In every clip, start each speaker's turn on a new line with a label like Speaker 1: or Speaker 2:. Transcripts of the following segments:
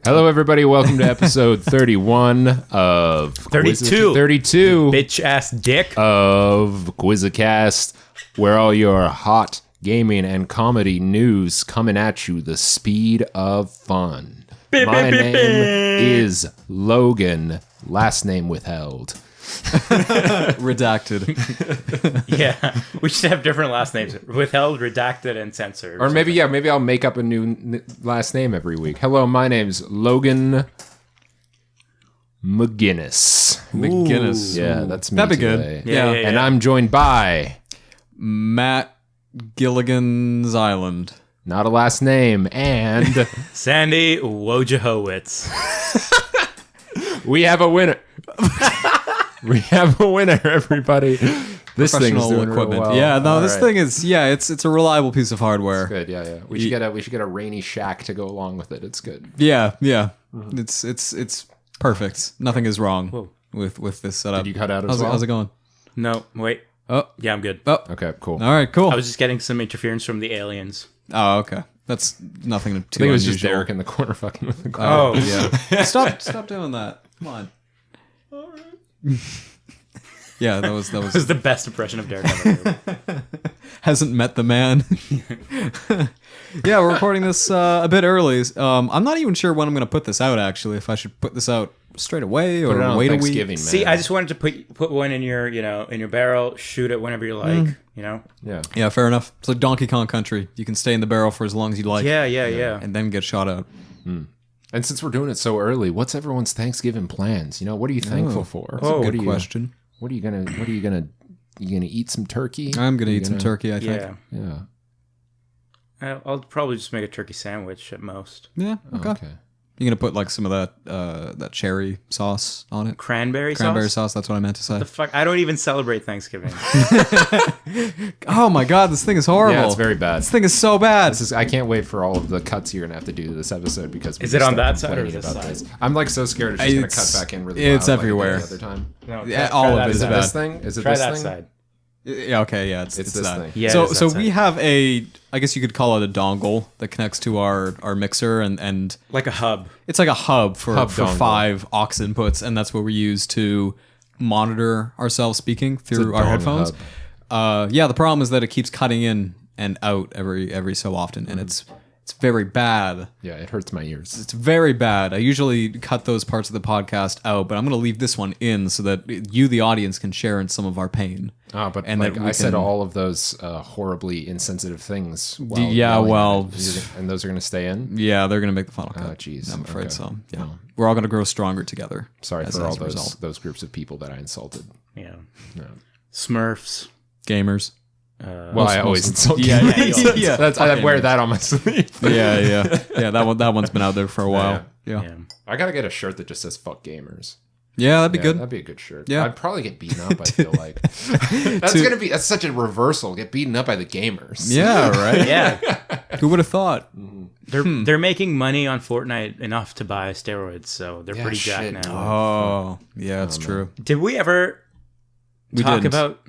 Speaker 1: Hello, everybody. Welcome to episode 31 of...
Speaker 2: 32.
Speaker 1: 32.
Speaker 2: Bitch-ass dick.
Speaker 1: Of Quizzicast, where all your hot gaming and comedy news coming at you the speed of fun. My name is Logan, last name withheld.
Speaker 3: Redacted.
Speaker 2: Yeah, we should have different last names. Withheld, redacted, and censored.
Speaker 1: Or maybe I'll make up a new last name every week. Hello, my name's Logan McGinnis.
Speaker 3: McGinnis.
Speaker 1: Yeah, that's me.
Speaker 3: That'd be
Speaker 1: today.
Speaker 3: good. Yeah.
Speaker 1: And I'm joined by...
Speaker 3: Matt Gilligan's Island.
Speaker 1: Not a last name, and...
Speaker 2: Sandy Wojciechowicz.
Speaker 1: We have a winner. We have a winner, everybody. This thing's doing
Speaker 3: equipment.
Speaker 1: Real well.
Speaker 3: Yeah, no,
Speaker 1: All
Speaker 3: this
Speaker 1: right.
Speaker 3: thing is. Yeah, it's a reliable piece of hardware.
Speaker 1: Good. Yeah. We should get a rainy shack to go along with it. It's good.
Speaker 3: Yeah. It's perfect. Nothing is wrong with this setup.
Speaker 1: Did you cut out as well?
Speaker 3: How's it going?
Speaker 2: No, wait.
Speaker 3: Oh,
Speaker 2: Yeah, I'm good.
Speaker 3: oh.
Speaker 1: Okay, cool.
Speaker 3: All right, cool.
Speaker 2: I was just getting some interference from the aliens.
Speaker 3: Oh, okay. That's nothing too
Speaker 1: I think it was
Speaker 3: unusual.
Speaker 1: just Derek in the corner fucking with the car.
Speaker 2: Oh,
Speaker 3: Yeah. Stop doing that. Come on. All right. Yeah, that was
Speaker 2: This is the best impression of Derek ever heard.
Speaker 3: hasn't met the man. Yeah, we're recording this a bit early. I'm not even sure when I'm going to put this out, actually. If I should put this out straight away or
Speaker 1: Put it on
Speaker 3: wait a week.
Speaker 1: Thanksgiving, man.
Speaker 2: See, I just wanted to put one in your, in your barrel, shoot it whenever you like,
Speaker 1: Yeah.
Speaker 3: Yeah, fair enough. It's like Donkey Kong Country. You can stay in the barrel for as long as you like.
Speaker 2: Yeah.
Speaker 3: And then get shot out.
Speaker 1: And since we're doing it so early, what's everyone's Thanksgiving plans? What are you thankful for?
Speaker 3: Good question.
Speaker 1: What are you gonna eat some turkey?
Speaker 3: I'm going to eat some turkey, I think.
Speaker 2: Yeah.
Speaker 1: Yeah.
Speaker 2: I'll probably just make a turkey sandwich at most.
Speaker 3: Yeah, okay.
Speaker 1: Okay.
Speaker 3: You're going to put like some of that cherry sauce on it?
Speaker 2: Cranberry
Speaker 3: sauce, that's what I meant to say.
Speaker 2: The fuck? I don't even celebrate Thanksgiving.
Speaker 3: Oh my god, this thing is horrible.
Speaker 1: Yeah, it's very bad.
Speaker 3: This thing is so bad.
Speaker 1: I can't wait for all of the cuts you're gonna have to do to this episode because
Speaker 2: Is it on that side or this side?
Speaker 1: I'm like so scared it's just gonna cut back in really
Speaker 3: it's
Speaker 1: loud
Speaker 3: everywhere.
Speaker 1: like I did the other time.
Speaker 2: No,
Speaker 3: Yeah, all of it is bad.
Speaker 1: This thing? Is it
Speaker 2: Try
Speaker 1: this
Speaker 2: that
Speaker 1: thing?
Speaker 2: side.
Speaker 3: Yeah, okay, yeah, it's
Speaker 1: It's this
Speaker 3: that.
Speaker 1: thing.
Speaker 2: Yeah,
Speaker 3: so
Speaker 2: it is
Speaker 3: so
Speaker 2: that
Speaker 3: we
Speaker 2: side.
Speaker 3: have I guess you could call it a dongle that connects to our mixer and
Speaker 2: Like a hub.
Speaker 3: it's like a hub for
Speaker 1: dongle.
Speaker 3: 5 aux inputs, and that's what we use to monitor ourselves speaking through our
Speaker 1: dong
Speaker 3: headphones.
Speaker 1: hub.
Speaker 3: Yeah, the problem is that it keeps cutting in and out every so often, and it's very bad.
Speaker 1: Yeah, it hurts my ears.
Speaker 3: It's very bad. I usually cut those parts of the podcast out, but I'm going to leave this one in so that you, the audience, can share in some of our pain.
Speaker 1: But
Speaker 3: and
Speaker 1: like
Speaker 3: that we
Speaker 1: I said
Speaker 3: can-
Speaker 1: all of those horribly insensitive things. while
Speaker 3: Yeah,
Speaker 1: yelling
Speaker 3: well-
Speaker 1: at it. And those are gonna stay in.
Speaker 3: Yeah, they're going to make the final cut.
Speaker 1: Oh, jeez.
Speaker 3: I'm afraid
Speaker 1: Okay.
Speaker 3: so. Yeah, we're all going to grow stronger together.
Speaker 1: Sorry
Speaker 3: as
Speaker 1: for all
Speaker 3: a result.
Speaker 1: those groups of people that I insulted.
Speaker 2: Yeah.
Speaker 1: No.
Speaker 2: Smurfs.
Speaker 3: Gamers.
Speaker 1: Well, I always insult
Speaker 3: Yeah,
Speaker 1: gamers.
Speaker 3: yeah.
Speaker 1: I wear that on my sleeve.
Speaker 3: Yeah. That one's been out there for a while. Yeah.
Speaker 2: Yeah.
Speaker 1: I gotta get a shirt that just says "fuck gamers."
Speaker 3: Yeah, that'd be
Speaker 1: Yeah,
Speaker 3: good.
Speaker 1: That'd be a good shirt.
Speaker 3: Yeah.
Speaker 1: I'd probably get beaten up. I feel like that's such a reversal. Get beaten up by the gamers.
Speaker 3: Yeah, right.
Speaker 2: Yeah.
Speaker 3: Who would have thought?
Speaker 2: They're making money on Fortnite enough to buy steroids, so they're pretty
Speaker 1: shit.
Speaker 2: jacked now.
Speaker 3: Oh, yeah, it's true.
Speaker 2: Did we ever talk
Speaker 3: didn't.
Speaker 2: about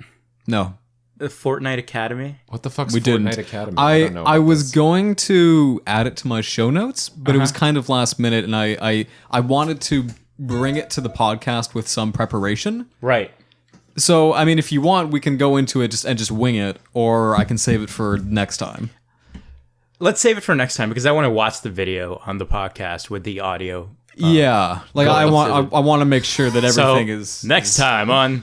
Speaker 3: No,
Speaker 2: the Fortnite Academy?
Speaker 1: What the fuck's
Speaker 3: we
Speaker 1: Fortnite
Speaker 3: didn't.
Speaker 1: Academy? don't know
Speaker 3: I
Speaker 1: about
Speaker 3: was
Speaker 1: this.
Speaker 3: going to add it to my show notes, but it was kind of last minute, and I wanted to bring it to the podcast with some preparation.
Speaker 2: Right.
Speaker 3: So, I mean, if you want, we can go into it just wing it, or I can save it for next time.
Speaker 2: Let's save it for next time because I want to watch the video on the podcast with the audio.
Speaker 3: Yeah, like I
Speaker 2: through
Speaker 3: want to make sure that everything
Speaker 2: So
Speaker 3: is
Speaker 2: next time on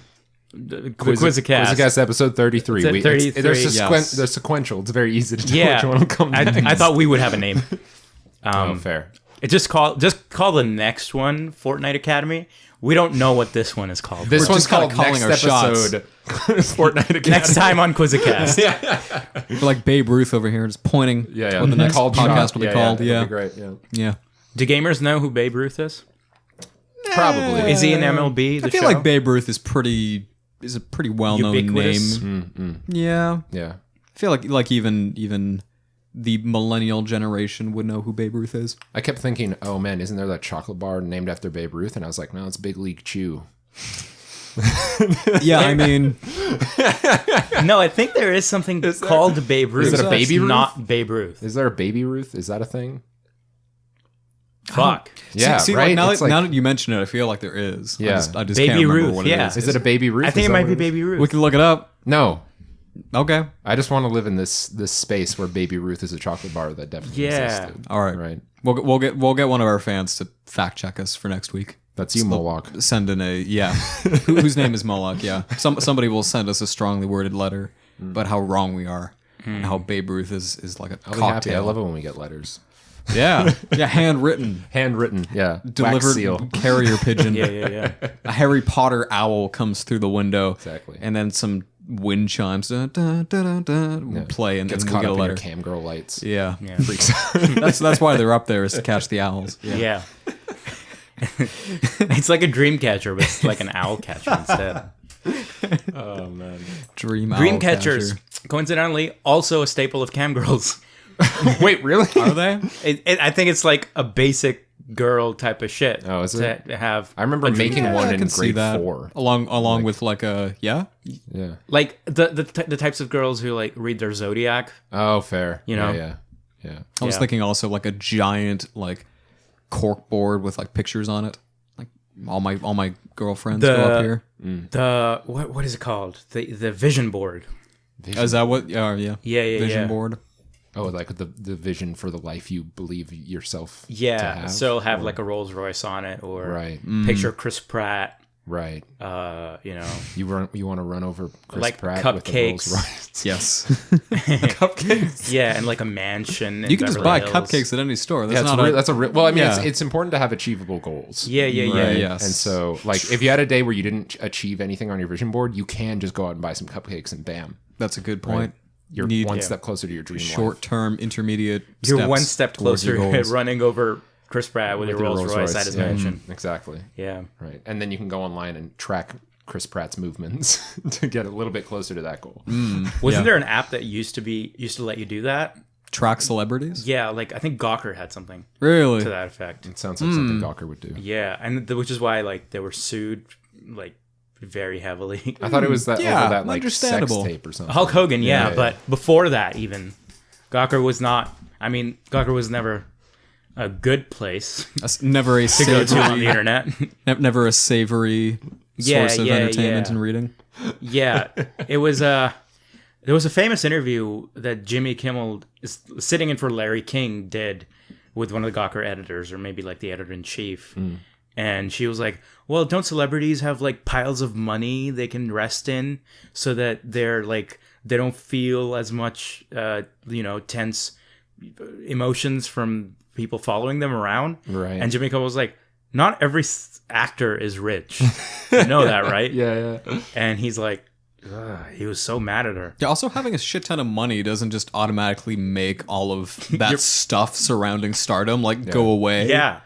Speaker 2: the Quizzicast.
Speaker 1: Quizzicast episode 33.
Speaker 2: It's at 33,
Speaker 1: They're sequential. It's very easy to tell
Speaker 2: Yeah,
Speaker 1: which one will come next.
Speaker 2: I thought we would have a name.
Speaker 1: Fair.
Speaker 2: It just call the next one Fortnite Academy. We don't know what this one is called.
Speaker 1: This
Speaker 3: We're
Speaker 1: one's
Speaker 3: just kinda
Speaker 1: called
Speaker 3: calling
Speaker 1: next
Speaker 3: our shots.
Speaker 1: episode. Fortnite Academy.
Speaker 2: next time on Quizzicast.
Speaker 3: We're like Babe Ruth over here, just pointing.
Speaker 1: Yeah.
Speaker 3: What the next
Speaker 1: Called
Speaker 3: podcast
Speaker 1: shot.
Speaker 3: will be called.
Speaker 1: That'd
Speaker 3: Yeah,
Speaker 1: be great. Yeah.
Speaker 3: yeah.
Speaker 2: Do gamers know who Babe Ruth is?
Speaker 1: Probably.
Speaker 2: Is he in MLB? The
Speaker 3: I feel
Speaker 2: show?
Speaker 3: like Babe Ruth is a pretty well known
Speaker 2: Ubiquitous?
Speaker 3: name. Yeah,
Speaker 1: Yeah.
Speaker 3: I feel like even the millennial generation would know who Babe Ruth is.
Speaker 1: I kept thinking, oh man, isn't there that chocolate bar named after Babe Ruth? And I was like, no, it's Big League Chew.
Speaker 3: Yeah, I mean,
Speaker 2: No, I think there is something called Babe Ruth.
Speaker 1: Is it a Baby
Speaker 2: It's
Speaker 1: Ruth?
Speaker 2: not Babe Ruth.
Speaker 1: Is there a Baby Ruth? Is that a thing?
Speaker 2: Fuck.
Speaker 1: Yeah,
Speaker 3: see,
Speaker 1: right?
Speaker 3: like,
Speaker 1: It's
Speaker 3: now that you mention it, I feel like there is.
Speaker 1: Yeah.
Speaker 3: I just
Speaker 2: Baby
Speaker 3: can't remember
Speaker 2: Ruth,
Speaker 3: what
Speaker 2: yeah.
Speaker 3: it is.
Speaker 1: Is it a Baby Ruth?
Speaker 2: I think
Speaker 1: Is
Speaker 2: it
Speaker 1: that
Speaker 2: might
Speaker 1: what
Speaker 2: be
Speaker 1: is?
Speaker 2: Baby Ruth.
Speaker 3: We can look it up.
Speaker 1: No.
Speaker 3: Okay.
Speaker 1: I just want to live in this space where Baby Ruth is a chocolate bar that definitely existed.
Speaker 3: All right.
Speaker 1: Right.
Speaker 3: We'll get one of our fans to fact check us for next week.
Speaker 1: That's you, Moloch.
Speaker 3: Send in a whose name is Moloch? Yeah, somebody will send us a strongly worded letter about how wrong we are and how Babe Ruth is like a
Speaker 1: I'll be happy. I
Speaker 3: cocktail.
Speaker 1: love it when we get letters.
Speaker 3: Yeah, handwritten,
Speaker 1: Handwritten, yeah. Wax
Speaker 3: delivered
Speaker 1: seal.
Speaker 3: carrier pigeon.
Speaker 2: Yeah.
Speaker 3: A Harry Potter owl comes through the window.
Speaker 1: Exactly.
Speaker 3: And then some wind chimes dun, dun, dun, dun, dun, play, and
Speaker 1: Gets
Speaker 3: then we
Speaker 1: caught
Speaker 3: get a
Speaker 1: up in your
Speaker 3: letter.
Speaker 1: cam girl lights.
Speaker 3: Yeah,
Speaker 1: Freaks out.
Speaker 3: that's why they're up there, is to catch the owls.
Speaker 2: Yeah. It's like a dream catcher, but it's like an owl catcher instead.
Speaker 1: Oh, man.
Speaker 3: Dream
Speaker 2: Dream catchers, coincidentally, also a staple of cam girls.
Speaker 1: Wait, really?
Speaker 3: Are they?
Speaker 2: I think it's like a basic girl type of shit.
Speaker 1: Oh, is it?
Speaker 2: To have
Speaker 1: I remember
Speaker 2: a dream
Speaker 1: making
Speaker 2: catcher.
Speaker 1: one
Speaker 3: I
Speaker 1: in
Speaker 3: can see
Speaker 1: grade
Speaker 3: that.
Speaker 1: 4.
Speaker 3: Along with like a
Speaker 1: Yeah.
Speaker 2: Like the types of girls who like read their zodiac.
Speaker 1: Oh, fair.
Speaker 2: You know?
Speaker 1: Yeah.
Speaker 3: I was
Speaker 2: Yeah.
Speaker 3: thinking also like a giant like cork board with like pictures on it. Like all my girlfriends go up here.
Speaker 2: The what is it called? The vision board.
Speaker 3: Is that what? Yeah.
Speaker 2: Yeah.
Speaker 3: Vision board.
Speaker 1: Oh, like the vision for the life you believe yourself to
Speaker 2: Yeah.
Speaker 1: have?
Speaker 2: So it'll have like a Rolls Royce on it, or
Speaker 1: Right.
Speaker 2: picture Chris Pratt.
Speaker 1: Right.
Speaker 2: You know,
Speaker 1: You want to run over Chris
Speaker 2: Like
Speaker 1: Pratt
Speaker 2: cupcakes.
Speaker 1: with a Rolls Royce.
Speaker 3: Yes.
Speaker 1: Cupcakes.
Speaker 2: yeah, and like a mansion. in
Speaker 3: You can just
Speaker 2: Beverly
Speaker 3: buy
Speaker 2: Hills.
Speaker 3: cupcakes at any store.
Speaker 1: Yeah,
Speaker 3: That's
Speaker 1: that's a real. Well, I mean,
Speaker 3: Yeah.
Speaker 1: it's important to have achievable goals.
Speaker 2: Yeah.
Speaker 3: Right, yes.
Speaker 1: And so, like, if you had a day where you didn't achieve anything on your vision board, you can just go out and buy some cupcakes, and bam,
Speaker 3: That's a good point.
Speaker 1: you're
Speaker 3: Need
Speaker 1: one step closer to your dream life.
Speaker 3: short-term, intermediate.
Speaker 2: You're
Speaker 3: steps
Speaker 2: one step
Speaker 3: towards your
Speaker 2: closer
Speaker 3: goals.
Speaker 2: running over Chris Pratt with your Rolls Royce at his
Speaker 1: yeah.
Speaker 2: mansion.
Speaker 1: Exactly.
Speaker 2: Yeah.
Speaker 1: Right. And then you can go online and track Chris Pratt's movements to get a little bit closer to that goal.
Speaker 2: Wasn't there an app that used to let you do that?
Speaker 3: Track celebrities.
Speaker 2: Yeah, like I think Gawker had something
Speaker 3: Really?
Speaker 2: to that effect.
Speaker 1: It sounds like something Gawker would do.
Speaker 2: Yeah, and which is why like they were sued like very heavily.
Speaker 1: I thought it was that
Speaker 3: Yeah,
Speaker 1: over that like sex
Speaker 3: understandable.
Speaker 1: tape or something.
Speaker 2: Hulk Hogan, yeah,
Speaker 1: Yeah,
Speaker 2: but before that even, Gawker was not. I mean, Gawker was never a good place
Speaker 3: That's never a
Speaker 2: to go to on the
Speaker 3: savory,
Speaker 2: internet.
Speaker 3: never a savory source of entertainment and reading.
Speaker 2: Yeah, it was there was a famous interview that Jimmy Kimmel is sitting in for Larry King did with one of the Gawker editors, or maybe like the editor in chief. And she was like, well, don't celebrities have like piles of money they can rest in so that they're like, they don't feel as much, tense emotions from people following them around?
Speaker 1: Right.
Speaker 2: And Jimmy Kimmel was like, not every actor is rich. You know that, right?
Speaker 1: Yeah.
Speaker 2: And he's like, ugh, he was so mad at her.
Speaker 3: Yeah, also having a shit ton of money doesn't just automatically make all of that stuff surrounding stardom like go away.
Speaker 2: Yeah.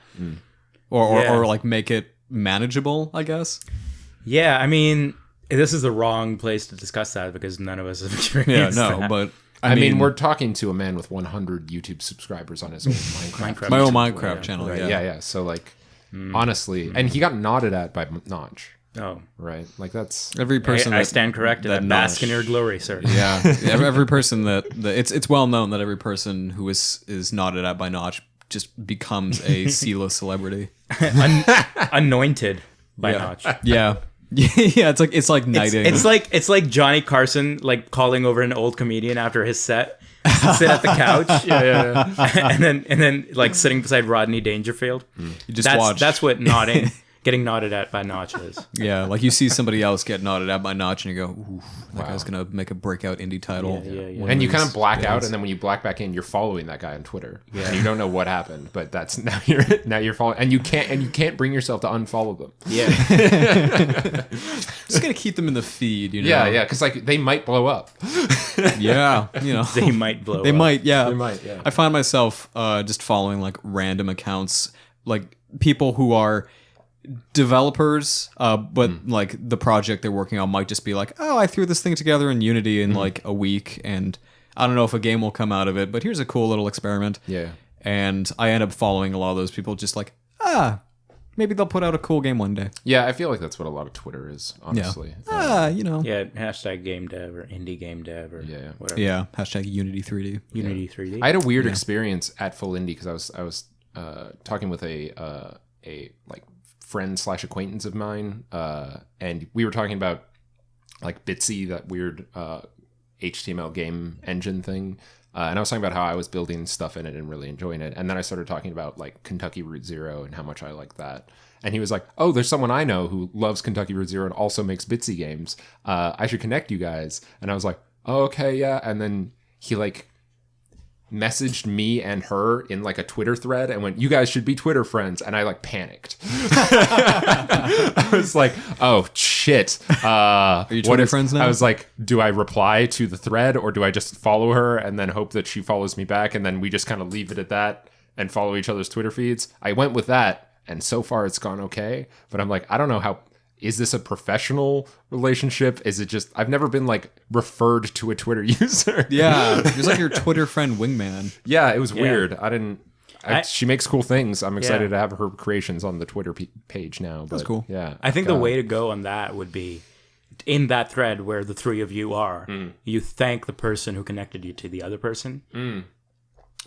Speaker 3: Or like make it manageable, I guess.
Speaker 2: Yeah, I mean, this is the wrong place to discuss that because none of us have experienced that.
Speaker 3: But
Speaker 1: I mean, we're talking to a man with 100 YouTube subscribers on his own Minecraft.
Speaker 3: my own
Speaker 2: YouTube,
Speaker 3: Minecraft
Speaker 2: yeah.
Speaker 3: channel,
Speaker 1: Right.
Speaker 3: yeah.
Speaker 1: Yeah. So like, honestly, and he got nodded at by Notch.
Speaker 2: Oh,
Speaker 1: Right. Like that's
Speaker 3: Every person
Speaker 2: I
Speaker 3: that,
Speaker 2: stand corrected.
Speaker 3: that
Speaker 2: I bask in
Speaker 3: notch.
Speaker 2: your glory, sir.
Speaker 3: yeah, every person that it's well known that every person who is nodded at by Notch just becomes a C-list celebrity.
Speaker 2: Anointed by
Speaker 3: Yeah.
Speaker 2: Notch.
Speaker 3: Yeah. Yeah, it's like knighting.
Speaker 2: It's like Johnny Carson like calling over an old comedian after his set. Sit at the couch, and then like sitting beside Rodney Dangerfield.
Speaker 3: you just watch.
Speaker 2: That's what getting nodded at by Notch is.
Speaker 3: Yeah, like you see somebody else get nodded at by Notch, and you go, "Ooh, that guy's gonna make a breakout indie title."
Speaker 2: Yeah.
Speaker 1: and you kind of black out, and then when you black back in, you're following that guy on Twitter, and you don't know what happened. But that's now you're following, and you can't bring yourself to unfollow them.
Speaker 2: Yeah,
Speaker 3: Just gonna keep them in the feed, you know?
Speaker 1: Yeah, because like they might blow up.
Speaker 3: Yeah, you know.
Speaker 2: they might blow.
Speaker 3: They
Speaker 2: up.
Speaker 3: might, yeah.
Speaker 1: They might, yeah.
Speaker 3: I find myself just following like random accounts, like people who are developers, but like the project they're working on might just be like, oh, I threw this thing together in Unity in like a week, and I don't know if a game will come out of it, but here's a cool little experiment.
Speaker 1: Yeah.
Speaker 3: And I end up following a lot of those people just like, maybe they'll put out a cool game one day.
Speaker 1: Yeah, I feel like that's what a lot of Twitter is, honestly.
Speaker 3: You know.
Speaker 2: Yeah, hashtag game dev or indie game dev or whatever.
Speaker 3: Yeah, hashtag Unity 3D.
Speaker 2: Unity 3D.
Speaker 1: I had a weird experience at Full Indie because I was talking with a like friend / acquaintance of mine, and we were talking about like Bitsy, that weird HTML game engine thing. And I was talking about how I was building stuff in it and really enjoying it. And then I started talking about like Kentucky Route Zero and how much I like that. And he was like, oh, there's someone I know who loves Kentucky Route Zero and also makes Bitsy games. I should connect you guys. And I was like, oh, okay, yeah. And then he like messaged me and her in like a Twitter thread and went, you guys should be Twitter friends. And I like panicked. I was like, oh shit.
Speaker 3: Are you Twitter friends now?
Speaker 1: I was like, do I reply to the thread or do I just follow her and then hope that she follows me back? And then we just kind of leave it at that and follow each other's Twitter feeds. I went with that. And so far it's gone okay. But I'm like, I don't know how. Is this a professional relationship? Is it just, I've never been like referred to a Twitter user.
Speaker 3: Yeah. It was like your Twitter friend wingman.
Speaker 1: Yeah, it was weird. She makes cool things. I'm excited to have her creations on the Twitter page now.
Speaker 3: That's cool.
Speaker 1: Yeah.
Speaker 2: I think the way to go on that would be in that thread where the three of you are, you thank the person who connected you to the other person.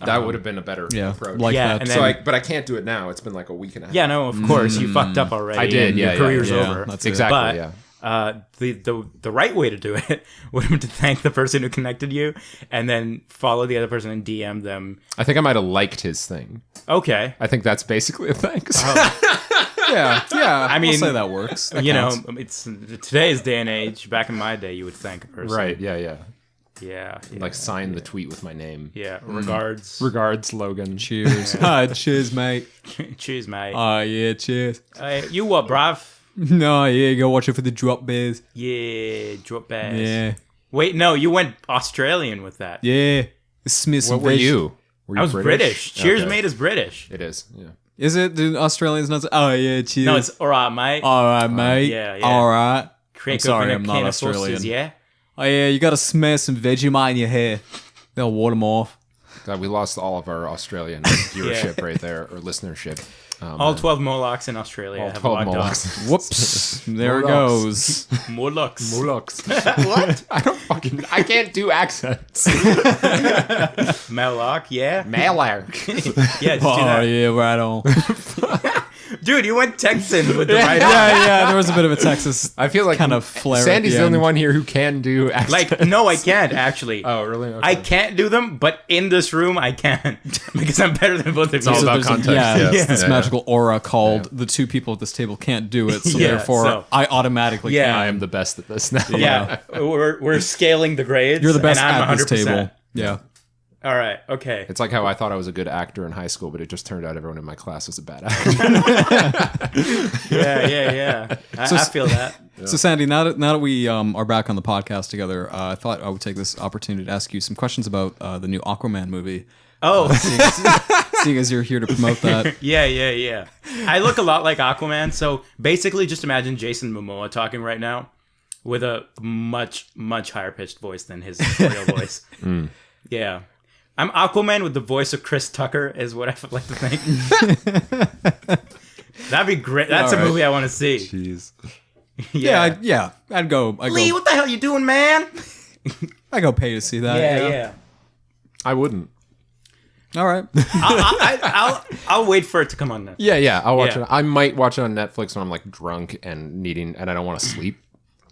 Speaker 1: That would have been a better approach.
Speaker 3: Like that.
Speaker 2: And then,
Speaker 1: but I can't do it now. It's been like a week and a half.
Speaker 2: Yeah, no, of course. You fucked up already.
Speaker 1: I did,
Speaker 2: Your career's
Speaker 3: yeah.
Speaker 2: over.
Speaker 3: That's it.
Speaker 1: Exactly,
Speaker 2: but, the right way to do it would have been to thank the person who connected you and then follow the other person and DM them.
Speaker 1: I think I might have liked his thing.
Speaker 2: Okay.
Speaker 1: I think that's basically a thanks.
Speaker 3: Yeah.
Speaker 2: I mean,
Speaker 3: I'll say that works. That
Speaker 2: you
Speaker 3: counts.
Speaker 2: know, it's today's day and age. Back in my day, you would thank a person.
Speaker 1: Right, yeah.
Speaker 2: Yeah.
Speaker 1: Like sign the tweet with my name.
Speaker 2: Yeah. Regards.
Speaker 1: Regards, Logan.
Speaker 3: Cheers. Cheers, mate.
Speaker 2: Cheers, mate.
Speaker 3: Oh, yeah, cheers.
Speaker 2: You what, bruv?
Speaker 3: No, yeah, go watch it for the drop bears.
Speaker 2: Yeah, drop bears.
Speaker 3: Yeah.
Speaker 2: Wait, no, you went Australian with that.
Speaker 3: Yeah. Smith.
Speaker 1: What were you? Were you
Speaker 2: I was British. Cheers, mate, is British.
Speaker 1: It is, yeah.
Speaker 3: Is it? Do Australians not say, oh, yeah, cheers?
Speaker 2: No, it's all right, mate.
Speaker 3: All right, mate.
Speaker 2: yeah.
Speaker 3: All right.
Speaker 2: Crank
Speaker 3: I'm sorry,
Speaker 2: open a
Speaker 3: I'm
Speaker 2: can
Speaker 3: not
Speaker 2: of sausages,
Speaker 3: Australian.
Speaker 2: yeah?
Speaker 3: Oh, yeah, you got to smear some Vegemite in your hair. They'll water them off.
Speaker 1: God, we lost all of our Australian viewership right there, or listenership.
Speaker 2: All 12 Molochs in Australia
Speaker 1: All
Speaker 2: have
Speaker 1: 12
Speaker 2: logged
Speaker 1: Molochs.
Speaker 3: Whoops. There it
Speaker 1: Molochs.
Speaker 3: goes.
Speaker 2: Molochs.
Speaker 1: Molochs. What? I can't do accents.
Speaker 2: Moloch, yeah?
Speaker 1: Maloch.
Speaker 2: Yeah, just do
Speaker 3: Oh,
Speaker 2: that.
Speaker 3: yeah, right on.
Speaker 2: Dude, you went Texan with the right
Speaker 3: yeah, there was a bit of a Texas
Speaker 1: I feel like
Speaker 3: kind of flare.
Speaker 1: Sandy's
Speaker 3: at
Speaker 1: the only
Speaker 3: end.
Speaker 1: one here who can do accents.
Speaker 2: Like, no, I can't, actually.
Speaker 1: Oh, really? Okay.
Speaker 2: I can't do them, but in this room, I can. Because I'm better than both of you.
Speaker 1: all about
Speaker 3: there's
Speaker 1: context,
Speaker 3: Yeah,
Speaker 1: yes.
Speaker 3: this
Speaker 1: Yeah.
Speaker 3: magical aura called the two people at this table can't do it, so
Speaker 2: Yeah,
Speaker 3: therefore
Speaker 2: so-
Speaker 3: I automatically
Speaker 2: Yeah.
Speaker 3: can.
Speaker 1: I am the best at this now.
Speaker 2: Yeah, we're scaling the grades.
Speaker 3: You're the best
Speaker 2: and I'm
Speaker 3: at this
Speaker 2: 100%.
Speaker 3: table. Yeah.
Speaker 2: All right, okay.
Speaker 1: It's like how I thought I was a good actor in high school, but it just turned out everyone in my class was a bad actor.
Speaker 2: Yeah. I feel that.
Speaker 3: So Sandy, now that we are back on the podcast together, I thought I would take this opportunity to ask you some questions about the new Aquaman movie.
Speaker 2: Oh,
Speaker 3: Seeing as you're here to promote that.
Speaker 2: yeah. I look a lot like Aquaman, so basically just imagine Jason Momoa talking right now with a much, much higher pitched voice than his real voice. Yeah. I'm Aquaman with the voice of Chris Tucker is what I would like to think. That'd be great. That's a
Speaker 3: All right.
Speaker 2: movie I want to see.
Speaker 1: Jeez.
Speaker 3: Yeah, I'd go.
Speaker 2: Lee, what the hell you doing, man?
Speaker 3: I go pay to see that.
Speaker 2: Yeah.
Speaker 1: I wouldn't.
Speaker 3: All right.
Speaker 2: I'll wait for it to come on Netflix.
Speaker 1: Yeah. I'll watch
Speaker 2: Yeah.
Speaker 1: it. I might watch it on Netflix when I'm like drunk and I don't want to sleep.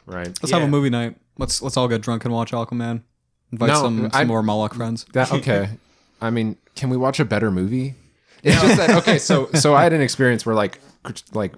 Speaker 1: Right.
Speaker 3: Let's have
Speaker 2: Yeah.
Speaker 3: a movie night. Let's all get drunk and watch Aquaman. Invite
Speaker 1: No,
Speaker 3: some more Moloch friends.
Speaker 1: Okay. I mean, can we watch a better movie? It's just that okay. So I had an experience where like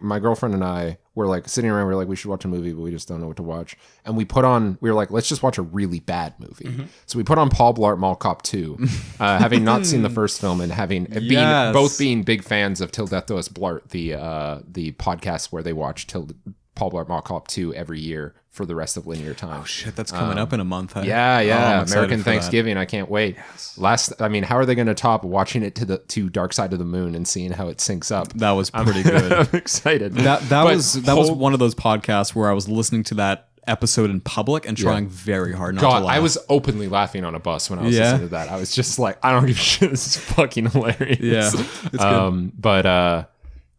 Speaker 1: my girlfriend and I were like sitting around. We were like, we should watch a movie, but we just don't know what to watch. And we were like, let's just watch a really bad movie.
Speaker 2: Mm-hmm.
Speaker 1: So we put on Paul Blart Mall Cop 2, having not seen the first film and having
Speaker 3: Yes.
Speaker 1: both being big fans of Till Death Do Us Blart, the podcast where they watch Paul Blart Mall Cop 2 every year for the rest of linear time.
Speaker 3: Oh shit, that's coming up in a month. Huh?
Speaker 1: Yeah,
Speaker 3: Oh, I'm excited
Speaker 1: American
Speaker 3: for that.
Speaker 1: Thanksgiving. I can't wait. How are they going to top watching it to Dark Side of the Moon and seeing how it syncs up?
Speaker 3: That was pretty good.
Speaker 1: I'm excited.
Speaker 3: That was one of those podcasts where I was listening to that episode in public and trying very hard not
Speaker 1: God,
Speaker 3: to laugh.
Speaker 1: I was openly laughing on a bus when I was listening to that. I was just like, I don't give a shit. This is fucking hilarious.
Speaker 3: Yeah, it's good.
Speaker 1: But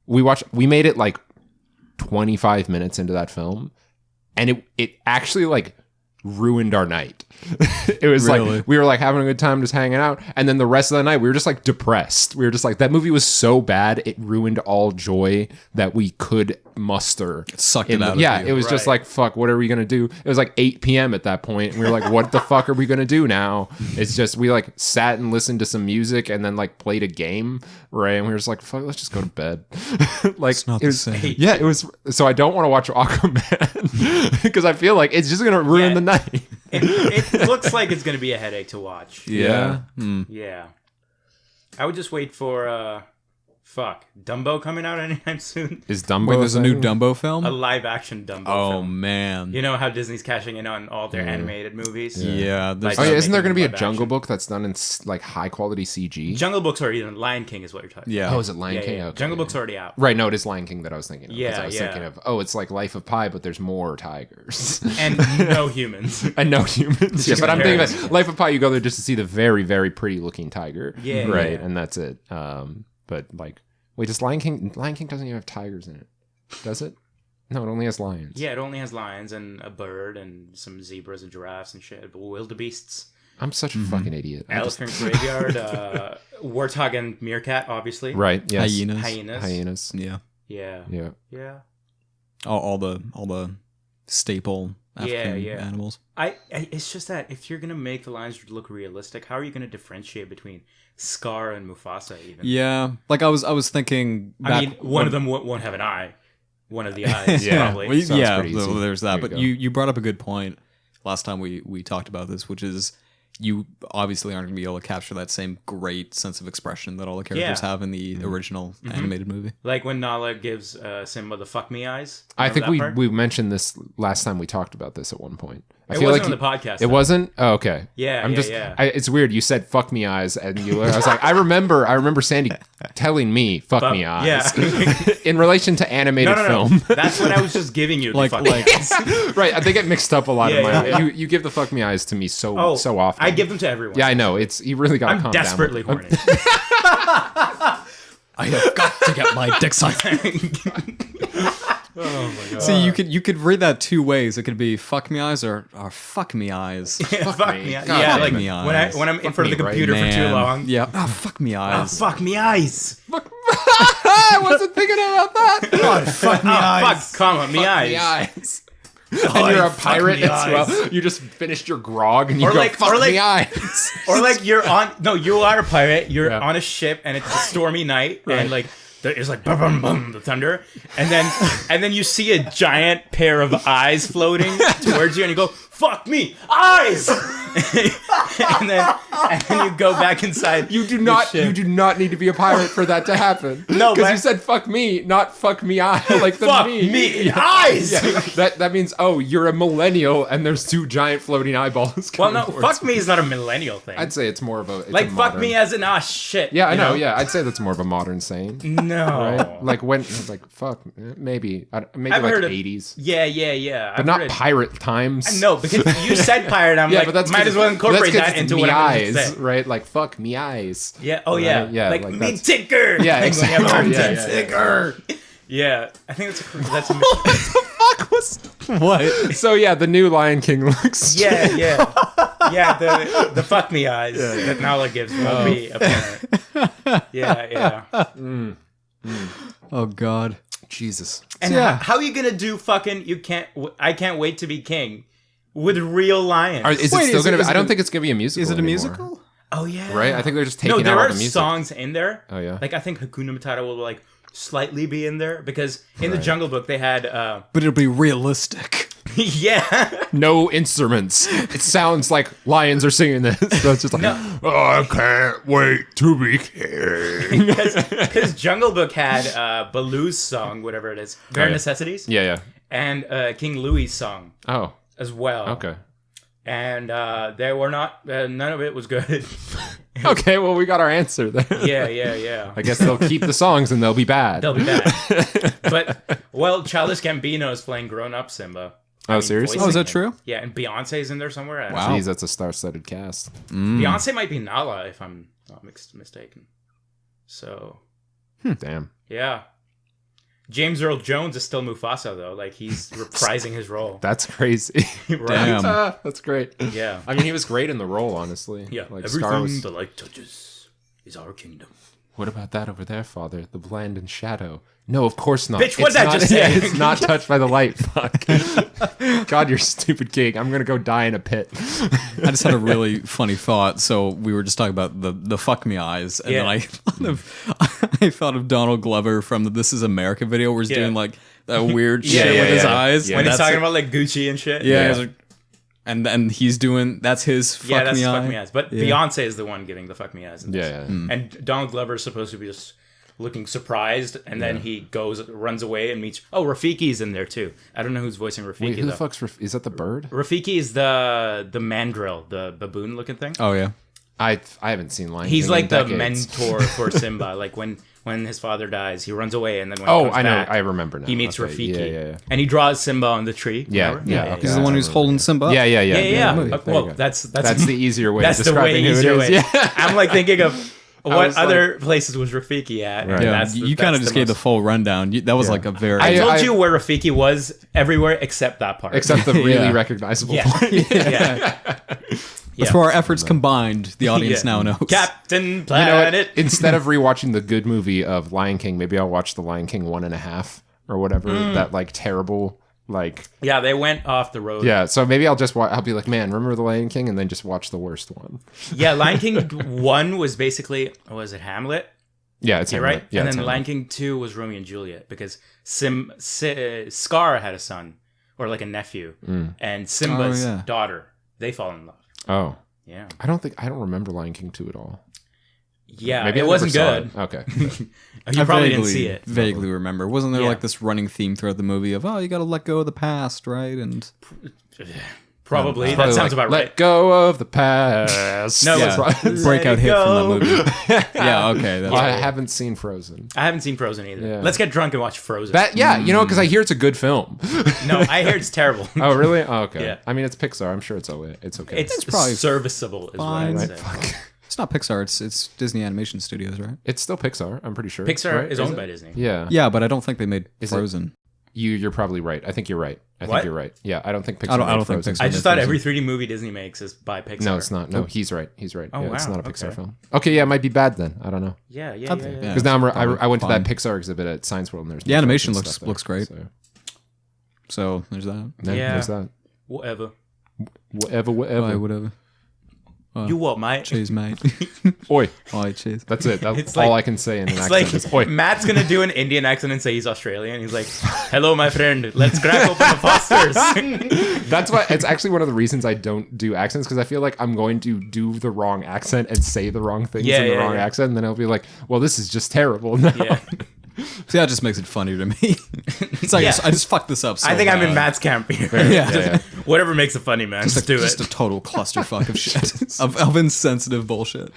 Speaker 1: we made it like 25 minutes into that film, and it actually like ruined our night. It was
Speaker 3: Really?
Speaker 1: like we were like having a good time just hanging out, and then the rest of the night we were just like depressed. We were just like, that movie was so bad it ruined all joy that we could muster. It
Speaker 3: sucked it out of you.
Speaker 1: It was just like, fuck, what are we gonna do? It was like 8 p.m. at that point, and we were like, what the fuck are we gonna do now? It's just we like sat and listened to some music and then like played a game, right? And we were just like, fuck, let's just go to bed. Like
Speaker 3: It's not
Speaker 1: it
Speaker 3: the
Speaker 1: was,
Speaker 3: same.
Speaker 1: yeah, it was. So I don't want to watch Aquaman because I feel like it's just gonna ruin the night.
Speaker 2: It looks like it's going to be a headache to watch.
Speaker 3: Yeah.
Speaker 2: Yeah. I would just wait for, Dumbo coming out anytime soon.
Speaker 1: Is Dumbo?
Speaker 3: Wait, there's a new
Speaker 1: thing?
Speaker 3: Dumbo film?
Speaker 2: A live-action Dumbo
Speaker 3: Oh,
Speaker 2: film.
Speaker 3: man.
Speaker 2: You know how Disney's cashing in on all their animated movies?
Speaker 3: Yeah. there's-
Speaker 1: Oh yeah, isn't there going to be a
Speaker 2: Live
Speaker 1: Jungle
Speaker 2: action.
Speaker 1: Book that's done in like high quality CG?
Speaker 2: Jungle Book's already done. Lion King is what you're talking
Speaker 3: yeah.
Speaker 1: Oh, is it Lion
Speaker 2: about.
Speaker 1: King?
Speaker 2: Yeah.
Speaker 1: Okay.
Speaker 2: Jungle Book's already out.
Speaker 1: Right, no, it is Lion King that I was thinking of. 'cause
Speaker 2: Yeah,
Speaker 1: I was
Speaker 2: yeah.
Speaker 1: thinking of, it's like Life of Pi, but there's more tigers.
Speaker 2: And no humans.
Speaker 1: And no humans. Yeah,
Speaker 2: just
Speaker 1: but I'm thinking
Speaker 2: parrots.
Speaker 1: that Life of Pi, you go there just to see the very, very pretty looking tiger.
Speaker 2: Yeah,
Speaker 1: Right,
Speaker 2: yeah.
Speaker 1: and that's it. But like, wait, does Lion King doesn't even have tigers in it. Does it? No, it only has lions.
Speaker 2: Yeah, it only has lions and a bird and some zebras and giraffes and shit. But wildebeests,
Speaker 1: I'm such a fucking idiot.
Speaker 2: elephant graveyard, warthog and meerkat, obviously.
Speaker 1: Right, yes.
Speaker 2: Hyenas.
Speaker 3: Yeah.
Speaker 2: Yeah.
Speaker 1: Yeah.
Speaker 2: Yeah.
Speaker 3: All the staple African
Speaker 2: Yeah.
Speaker 3: animals.
Speaker 2: It's just that if you're gonna make the lions look realistic, how are you gonna differentiate between Scar and Mufasa? Even
Speaker 3: Yeah. Like I was thinking back
Speaker 2: I mean, one of them won't have an eye. One of the eyes,
Speaker 1: Yeah.
Speaker 2: probably.
Speaker 3: Well,
Speaker 1: Sounds
Speaker 3: yeah,
Speaker 1: pretty easy.
Speaker 3: there's that.
Speaker 1: There
Speaker 3: But
Speaker 1: go.
Speaker 3: you brought up a good point last time we talked about this, which is you obviously aren't going to be able to capture that same great sense of expression that all the characters
Speaker 2: Yeah.
Speaker 3: have in the original animated movie.
Speaker 2: Like when Nala gives Simba the fuck me eyes.
Speaker 1: I think
Speaker 2: Remember that part?
Speaker 1: we mentioned this last time we talked about this at one point. I
Speaker 2: It
Speaker 1: feel
Speaker 2: wasn't
Speaker 1: like
Speaker 2: on the podcast,
Speaker 1: It
Speaker 2: though.
Speaker 1: wasn't? Oh, okay.
Speaker 2: Yeah, yeah.
Speaker 1: It's weird. You said "fuck me eyes," and I was like, I remember Sandy telling me "fuck me eyes"
Speaker 2: Yeah.
Speaker 1: in relation to animated
Speaker 2: No.
Speaker 1: film.
Speaker 2: That's what I was just giving you.
Speaker 3: Like-
Speaker 2: the fuck
Speaker 3: like-
Speaker 2: me eyes.
Speaker 1: Right? They get mixed up a lot in
Speaker 2: Yeah,
Speaker 1: my.
Speaker 2: yeah, yeah.
Speaker 1: You give the "fuck me eyes" to me so often.
Speaker 2: I give them to everyone.
Speaker 1: Yeah, I know. It's you really got to
Speaker 2: I'm
Speaker 1: calm
Speaker 2: desperately
Speaker 1: down.
Speaker 2: horny.
Speaker 3: I have got to get my dick sucked. See, you could read that two ways. It could be "fuck me eyes" or "fuck me eyes."
Speaker 2: Fuck
Speaker 1: me.
Speaker 2: me.
Speaker 1: God
Speaker 2: Yeah,
Speaker 1: damn
Speaker 2: like
Speaker 3: me
Speaker 2: when
Speaker 3: eyes.
Speaker 2: I'm in front of the
Speaker 1: me, right,
Speaker 2: computer for too
Speaker 3: Man.
Speaker 2: long.
Speaker 3: Yeah. Oh, fuck me
Speaker 2: Oh,
Speaker 3: eyes.
Speaker 2: fuck me eyes.
Speaker 1: I wasn't thinking about that.
Speaker 3: God, fuck me
Speaker 2: Fuck, comma, me eyes.
Speaker 1: Me eyes. And you're a
Speaker 2: fuck
Speaker 1: pirate
Speaker 2: me
Speaker 1: as
Speaker 2: eyes.
Speaker 1: well. You just finished your grog and you
Speaker 2: Or
Speaker 1: go,
Speaker 2: like-
Speaker 1: fuck
Speaker 2: or like-
Speaker 1: me eyes.
Speaker 2: Or like you are a pirate, you're
Speaker 1: Yeah.
Speaker 2: on a ship and it's a stormy night and like there's like bum bum bum the thunder and then you see a giant pair of eyes floating towards you and you go, fuck me, eyes. and then you go back inside.
Speaker 1: You do
Speaker 2: your
Speaker 1: not
Speaker 2: ship.
Speaker 1: need to be a pirate for that to happen.
Speaker 2: No,
Speaker 1: because
Speaker 2: but-
Speaker 1: you said fuck me, not fuck me eye. Like the
Speaker 2: Fuck
Speaker 1: me.
Speaker 2: me, eyes.
Speaker 1: Yeah, that means you're a millennial and there's two giant floating eyeballs.
Speaker 2: Well,
Speaker 1: coming
Speaker 2: no,
Speaker 1: towards
Speaker 2: fuck me is not a millennial thing.
Speaker 1: I'd say it's more of a it's
Speaker 2: like
Speaker 1: a
Speaker 2: fuck
Speaker 1: modern-
Speaker 2: me as in shit.
Speaker 1: Yeah, I
Speaker 2: you
Speaker 1: know. Yeah, I'd say that's more of a modern saying.
Speaker 2: No.
Speaker 1: Right? Like when like fuck maybe maybe
Speaker 2: I've
Speaker 1: like
Speaker 2: heard of-
Speaker 1: 80s.
Speaker 2: Yeah.
Speaker 1: But not pirate times.
Speaker 2: No, because you said pirate. I'm
Speaker 1: Yeah,
Speaker 2: like,
Speaker 1: but that's
Speaker 2: might
Speaker 1: 'cause-
Speaker 2: as well incorporate
Speaker 1: that's 'cause
Speaker 2: that
Speaker 1: it's
Speaker 2: into
Speaker 1: me
Speaker 2: what I'm
Speaker 1: eyes,
Speaker 2: going to say.
Speaker 1: right? Like fuck me eyes.
Speaker 2: Yeah. Oh yeah.
Speaker 1: Right? Yeah,
Speaker 2: Like,
Speaker 1: like
Speaker 2: me
Speaker 1: that's-
Speaker 2: tinker.
Speaker 1: Yeah,
Speaker 2: Like, when you
Speaker 1: exactly.
Speaker 2: have arms
Speaker 1: Yeah,
Speaker 2: and
Speaker 1: yeah, yeah.
Speaker 2: tinker. Yeah, I think that's a
Speaker 1: Fuck was
Speaker 3: What?
Speaker 1: So yeah, the new Lion King looks.
Speaker 2: yeah. The fuck me eyes that Nala gives will be apparent. Yeah.
Speaker 3: Oh God.
Speaker 1: Jesus.
Speaker 2: And
Speaker 3: Yeah.
Speaker 2: how are you gonna do fucking? I can't wait to be king with real lions.
Speaker 1: Is
Speaker 3: Wait,
Speaker 1: it still
Speaker 3: is
Speaker 1: gonna
Speaker 3: it-
Speaker 1: be?
Speaker 3: is
Speaker 1: I
Speaker 3: it
Speaker 1: don't
Speaker 3: a-
Speaker 1: think it's gonna be a musical.
Speaker 3: Is it a
Speaker 1: anymore.
Speaker 3: musical?
Speaker 2: Oh yeah.
Speaker 1: Right? I think they're just taking
Speaker 2: No,
Speaker 1: out
Speaker 2: there
Speaker 1: all
Speaker 2: are
Speaker 1: the music.
Speaker 2: songs in there.
Speaker 1: Oh yeah.
Speaker 2: Like I think Hakuna Matata will like slightly be in there because in the
Speaker 1: Right.
Speaker 2: Jungle Book they had
Speaker 3: But it'll be realistic.
Speaker 2: yeah.
Speaker 1: No instruments. It sounds like lions are singing this. So it's just like, I can't wait to be king.
Speaker 2: Because Jungle Book had Baloo's song, whatever it is, Bare
Speaker 1: Oh, yeah.
Speaker 2: Necessities,
Speaker 1: Yeah.
Speaker 2: and King Louis' song
Speaker 1: Oh.
Speaker 2: as well.
Speaker 1: Okay.
Speaker 2: And they were not. None of it was good.
Speaker 1: Okay. Well, we got our answer then.
Speaker 2: yeah.
Speaker 1: I guess they'll keep the songs and they'll be bad.
Speaker 2: They'll be bad. But Childish Gambino is playing grown-up Simba.
Speaker 1: Oh, seriously?
Speaker 3: Oh, is that
Speaker 2: voicing
Speaker 3: true?
Speaker 2: it. Yeah, and Beyonce's in there somewhere. I don't
Speaker 3: Wow.
Speaker 2: know.
Speaker 1: Jeez, that's a star-studded cast.
Speaker 2: Beyonce might be Nala if I'm not mistaken. So,
Speaker 1: Damn.
Speaker 2: yeah. James Earl Jones is still Mufasa though. Like he's reprising his role.
Speaker 1: That's crazy.
Speaker 2: Right?
Speaker 3: Damn.
Speaker 1: That's great.
Speaker 2: Yeah.
Speaker 1: I mean, he was great in the role, honestly.
Speaker 2: Yeah.
Speaker 1: Like
Speaker 2: Everything
Speaker 1: Scar was.
Speaker 2: the light touches is our kingdom.
Speaker 1: What about that over there, Father? The bland and shadow. No, of course not.
Speaker 2: Bitch, what'd
Speaker 1: It's
Speaker 2: I
Speaker 1: not-
Speaker 2: just say?
Speaker 1: Yeah, it's not touched by the light. Fuck. God, you're stupid king. I'm gonna go die in a pit.
Speaker 3: I just had a really funny thought. So we were just talking about the fuck me eyes, and then I thought of Donald Glover from the This Is America video, where he's doing like that weird shit
Speaker 1: yeah,
Speaker 3: with his
Speaker 1: yeah.
Speaker 3: eyes.
Speaker 1: Yeah.
Speaker 2: When he's
Speaker 3: That's
Speaker 2: talking
Speaker 3: it.
Speaker 2: about like Gucci and shit.
Speaker 3: Yeah, he's like- and then he's doing that's his fuck
Speaker 2: Yeah, that's
Speaker 3: me
Speaker 2: fuck
Speaker 3: eye.
Speaker 2: me eyes. But Beyonce is the one giving the fuck me eyes. In this.
Speaker 1: Yeah.
Speaker 2: And Donald Glover is supposed to be just looking surprised, and then he runs away and meets. Oh, Rafiki's in there too. I don't know who's voicing Rafiki.
Speaker 1: Wait, who the
Speaker 2: though.
Speaker 1: fuck's is that? The bird?
Speaker 2: Rafiki is the mandrill, the baboon-looking thing.
Speaker 3: Oh yeah.
Speaker 1: I haven't seen Lion
Speaker 2: He's
Speaker 1: King
Speaker 2: like
Speaker 1: in
Speaker 2: the
Speaker 1: decades.
Speaker 2: mentor for Simba. Like when his father dies, he runs away, and then when he
Speaker 1: Oh,
Speaker 2: comes
Speaker 1: I know.
Speaker 2: back,
Speaker 1: I remember now.
Speaker 2: he meets
Speaker 1: Okay,
Speaker 2: Rafiki.
Speaker 1: Yeah.
Speaker 2: And he draws Simba on the tree.
Speaker 1: Yeah,
Speaker 2: remember?
Speaker 1: yeah, okay.
Speaker 3: He's the one who's holding Simba up.
Speaker 1: Yeah.
Speaker 2: Yeah.
Speaker 1: There you
Speaker 2: Well,
Speaker 1: go.
Speaker 2: that's
Speaker 1: That's the easier way
Speaker 2: that's
Speaker 1: of
Speaker 2: the way
Speaker 1: describing who it
Speaker 2: easier
Speaker 1: is.
Speaker 2: way.
Speaker 1: Yeah.
Speaker 2: I'm like thinking of what
Speaker 1: was
Speaker 2: other places was Rafiki at.
Speaker 1: Right.
Speaker 2: And
Speaker 3: Yeah,
Speaker 2: that's
Speaker 3: you kind of just gave the full rundown. That was like a very
Speaker 2: I told
Speaker 1: I-
Speaker 2: you where Rafiki was everywhere except that part.
Speaker 1: Except the really
Speaker 3: Yeah.
Speaker 1: recognizable
Speaker 2: yeah.
Speaker 1: part.
Speaker 2: yeah.
Speaker 3: But for our efforts combined, the audience
Speaker 2: Yeah.
Speaker 3: now knows.
Speaker 2: Captain
Speaker 1: You know what?
Speaker 2: Planet.
Speaker 1: Instead of rewatching the good movie of Lion King, maybe I'll watch the Lion King 1.5 or whatever. That like terrible, like
Speaker 2: Yeah, they went off the road.
Speaker 1: yeah. So maybe I'll just I'll be like, man, remember the Lion King, and then just watch the worst one.
Speaker 2: Yeah, Lion King 1 was basically, was it Hamlet?
Speaker 1: Yeah, it's
Speaker 2: Yeah,
Speaker 1: Hamlet.
Speaker 2: right?
Speaker 1: Yeah,
Speaker 2: and
Speaker 1: it's
Speaker 2: then
Speaker 1: Hamlet.
Speaker 2: Lion King 2 was Romeo and Juliet because Scar had a son or like a nephew, and Simba's
Speaker 3: Oh, yeah.
Speaker 2: daughter. They fall in love.
Speaker 1: Oh,
Speaker 2: Yeah.
Speaker 1: I don't remember Lion King 2 at all.
Speaker 2: Yeah,
Speaker 1: Maybe
Speaker 2: it
Speaker 1: I
Speaker 2: wasn't
Speaker 1: never
Speaker 2: good.
Speaker 1: saw it. Okay.
Speaker 2: You probably didn't see it.
Speaker 3: Vaguely remember. Wasn't there
Speaker 2: Yeah.
Speaker 3: like this running theme throughout the movie of you got to let go of the past, right? And
Speaker 2: Probably. That
Speaker 1: Probably
Speaker 2: sounds
Speaker 1: like,
Speaker 2: about
Speaker 1: Let
Speaker 2: right.
Speaker 1: go of the past.
Speaker 2: No,
Speaker 3: yeah,
Speaker 2: it's right.
Speaker 3: breakout
Speaker 2: Let it
Speaker 3: hit
Speaker 2: go.
Speaker 3: from that movie. Yeah, okay. That's
Speaker 1: I haven't seen Frozen.
Speaker 2: I haven't seen Frozen either.
Speaker 1: Yeah.
Speaker 2: Let's get drunk and watch Frozen.
Speaker 1: You know, because I hear it's a good film.
Speaker 2: No, I hear it's terrible.
Speaker 1: Oh, really? Oh, okay.
Speaker 2: Yeah.
Speaker 1: I mean, it's Pixar. I'm sure it's okay. It's okay.
Speaker 2: It's
Speaker 3: probably
Speaker 2: serviceable, is
Speaker 3: fine.
Speaker 2: what I'd
Speaker 1: Right,
Speaker 2: say.
Speaker 1: fuck.
Speaker 3: It's not Pixar. It's Disney Animation Studios, right?
Speaker 1: It's still Pixar. I'm pretty sure.
Speaker 2: Pixar
Speaker 1: right?
Speaker 2: is owned
Speaker 1: it?
Speaker 2: by Disney.
Speaker 1: Yeah.
Speaker 3: Yeah, but I don't think they made
Speaker 1: it?
Speaker 3: Frozen.
Speaker 1: You're probably right. I think you're right. I think
Speaker 2: What?
Speaker 1: you're right. Yeah. I don't think Pixar.
Speaker 3: I don't
Speaker 1: made
Speaker 3: think
Speaker 1: Frozen.
Speaker 3: Pixar
Speaker 2: I just thought
Speaker 3: Frozen.
Speaker 2: every 3D movie Disney makes is by Pixar.
Speaker 1: No, it's not. No, he's right. He's right.
Speaker 2: Oh,
Speaker 1: Yeah, It's
Speaker 2: wow.
Speaker 1: not a Pixar
Speaker 2: Okay.
Speaker 1: film. Okay, yeah, it might be bad then. I don't know.
Speaker 2: Yeah.
Speaker 3: Yeah.
Speaker 1: Because now I went to
Speaker 3: Fine.
Speaker 1: that Pixar exhibit at Science World and there's
Speaker 3: The
Speaker 1: no
Speaker 3: animation
Speaker 1: Frozen
Speaker 3: looks-
Speaker 1: stuff there.
Speaker 3: looks great.
Speaker 1: So,
Speaker 3: So there's that.
Speaker 2: Yeah.
Speaker 1: There's that.
Speaker 2: Whatever.
Speaker 1: Whatever.
Speaker 3: Why, whatever.
Speaker 2: You what, mate?
Speaker 3: Cheers, mate.
Speaker 1: Oi.
Speaker 3: Oi, cheers.
Speaker 1: That's it. That's
Speaker 2: It's
Speaker 1: all
Speaker 2: like-
Speaker 1: I can say in an
Speaker 2: It's
Speaker 1: accent.
Speaker 2: like
Speaker 1: is, Oi.
Speaker 2: Matt's gonna do an Indian accent and say he's Australian. He's like, "Hello, my friend. Let's crack open the Fosters."
Speaker 1: That's why it's actually one of the reasons I don't do accents, because I feel like I'm going to do the wrong accent and say the wrong things
Speaker 2: Yeah,
Speaker 1: in the
Speaker 2: yeah,
Speaker 1: wrong
Speaker 2: yeah.
Speaker 1: accent, and then I'll be like, well, this is just terrible now.
Speaker 2: yeah.
Speaker 3: See, that just makes it funnier to me. It's like
Speaker 2: Yeah.
Speaker 3: I just fucked this up. So
Speaker 2: I think I'm in
Speaker 3: bad.
Speaker 2: Matt's camp here.
Speaker 3: Yeah.
Speaker 2: Whatever makes it funny, man. Just do
Speaker 3: Just
Speaker 2: it.
Speaker 3: a total clusterfuck of shit of insensitive bullshit.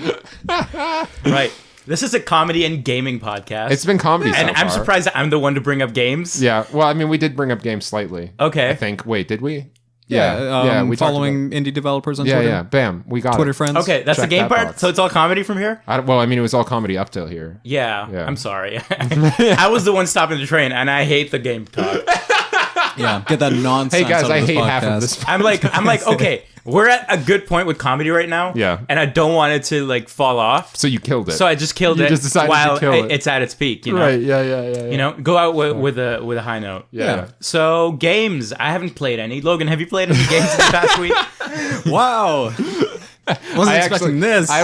Speaker 2: Right. This is a comedy and gaming podcast.
Speaker 1: It's been comedy
Speaker 2: and
Speaker 1: so
Speaker 2: I'm
Speaker 1: far.
Speaker 2: surprised that I'm the one to bring up games.
Speaker 1: Yeah, well, I mean, we did bring up games slightly.
Speaker 2: Okay.
Speaker 1: I think. Wait, did we?
Speaker 3: Yeah,
Speaker 1: we talked
Speaker 3: following indie developers on
Speaker 1: about,
Speaker 3: Twitter.
Speaker 1: yeah. Bam, we got
Speaker 3: Twitter
Speaker 1: it.
Speaker 3: friends.
Speaker 2: Okay, that's
Speaker 1: Check
Speaker 2: the game
Speaker 1: that
Speaker 2: part.
Speaker 1: box.
Speaker 2: So it's all comedy from here.
Speaker 1: Well, I mean, it was all comedy up till here.
Speaker 2: Yeah.
Speaker 1: Yeah.
Speaker 2: I'm sorry. I was the one stopping the train, and I hate the game talk.
Speaker 3: Yeah, get that nonsense.
Speaker 1: Hey guys,
Speaker 3: out of
Speaker 1: I
Speaker 3: this
Speaker 1: hate half of
Speaker 3: podcast.
Speaker 1: this.
Speaker 2: I'm like, okay, we're at a good point with comedy right now.
Speaker 1: Yeah.
Speaker 2: And I don't want it to like fall off.
Speaker 1: So you killed it.
Speaker 2: So I just killed
Speaker 1: You
Speaker 2: it
Speaker 1: just decided to
Speaker 2: while
Speaker 1: kill it.
Speaker 2: it's at its peak. You know.
Speaker 1: Right? Yeah.
Speaker 2: You know, go out with a high note.
Speaker 1: Yeah.
Speaker 2: So games, I haven't played any. Logan, have you played any games this past week?
Speaker 3: Wow. Wasn't expecting this.
Speaker 1: I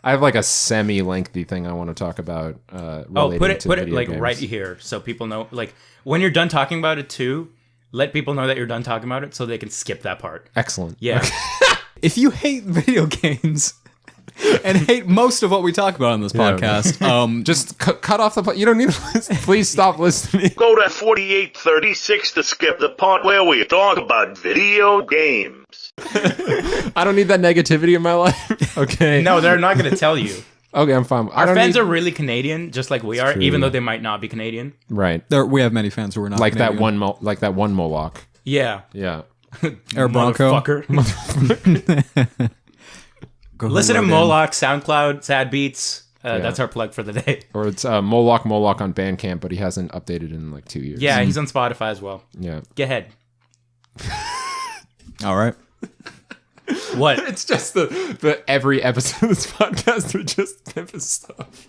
Speaker 1: have like a semi-lengthy thing I want to talk about.
Speaker 2: Oh,
Speaker 1: Relating to
Speaker 2: put it
Speaker 1: video
Speaker 2: like
Speaker 1: games.
Speaker 2: right here so people know. Like when you're done talking about it too, let people know that you're done talking about it so they can skip that part.
Speaker 1: Excellent.
Speaker 2: Yeah.
Speaker 3: If you hate video games and hate most of what we talk about on this
Speaker 1: Yeah.
Speaker 3: podcast,
Speaker 1: Just cut off the. You don't need to listen. Please stop listening.
Speaker 4: Go to 4836 to skip the part where we talk about video games.
Speaker 1: I don't need that negativity in my life. Okay.
Speaker 2: No, they're not going to tell you.
Speaker 1: Okay, I'm fine.
Speaker 2: Our fans are really Canadian, just like we are,
Speaker 1: true.
Speaker 2: even though they might not be Canadian.
Speaker 1: right.
Speaker 3: we have many fans who are not
Speaker 1: Like
Speaker 3: Canadian.
Speaker 1: that one, like that one Moloch.
Speaker 2: Yeah.
Speaker 1: Yeah.
Speaker 3: Air Bronco.
Speaker 2: Motherfucker. Listen to Moloch, SoundCloud, Sad Beats. That's our plug for the day.
Speaker 1: Or it's Moloch on Bandcamp, but he hasn't updated in like 2 years.
Speaker 2: Yeah, he's on Spotify as well.
Speaker 1: Yeah.
Speaker 2: Get ahead.
Speaker 3: All right.
Speaker 2: What?
Speaker 1: It's just the every episode of this podcast are just Memphis stuff.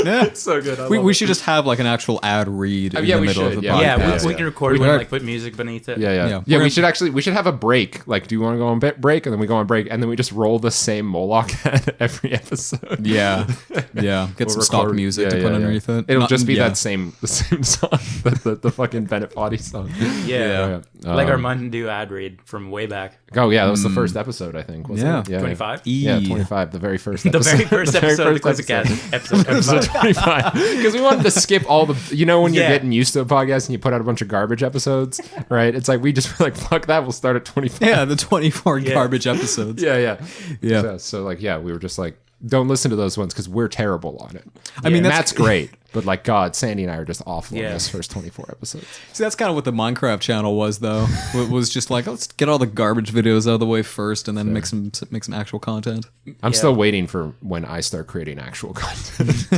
Speaker 3: Yeah.
Speaker 1: It's so good.
Speaker 3: We should just have like an actual ad read in the middle of the podcast.
Speaker 2: Yeah, we can record it and like put music beneath it.
Speaker 1: Yeah. We should have a break. Like, do you want to go on break? And then we go on break, and then we just roll the same Moloch ad every episode.
Speaker 3: Yeah. Get some stock music to put underneath it.
Speaker 1: It'll just be the same song, the fucking Bennett Foddy song.
Speaker 2: Yeah. Like our Monday ad read from way back.
Speaker 1: Oh yeah, that was the first episode, I think. Wasn't it?
Speaker 2: 25?
Speaker 1: Yeah, 25. The very first episode.
Speaker 2: The very first episode of the Quizzicast. Episode 25.
Speaker 1: Because we wanted to skip all the, when you're getting used to a podcast and you put out a bunch of garbage episodes, right? It's like we just were like, fuck that, we'll start at 25.
Speaker 3: Yeah, the 24 garbage episodes.
Speaker 1: Yeah. So we were just like, don't listen to those ones because we're terrible on it. I mean, that's great, but like, God, Sandy and I are just awful on those first 24 episodes.
Speaker 3: See, that's kind of what the Minecraft channel was, though. It was just like, let's get all the garbage videos out of the way first, and then make some actual content.
Speaker 1: I'm still waiting for when I start creating actual content.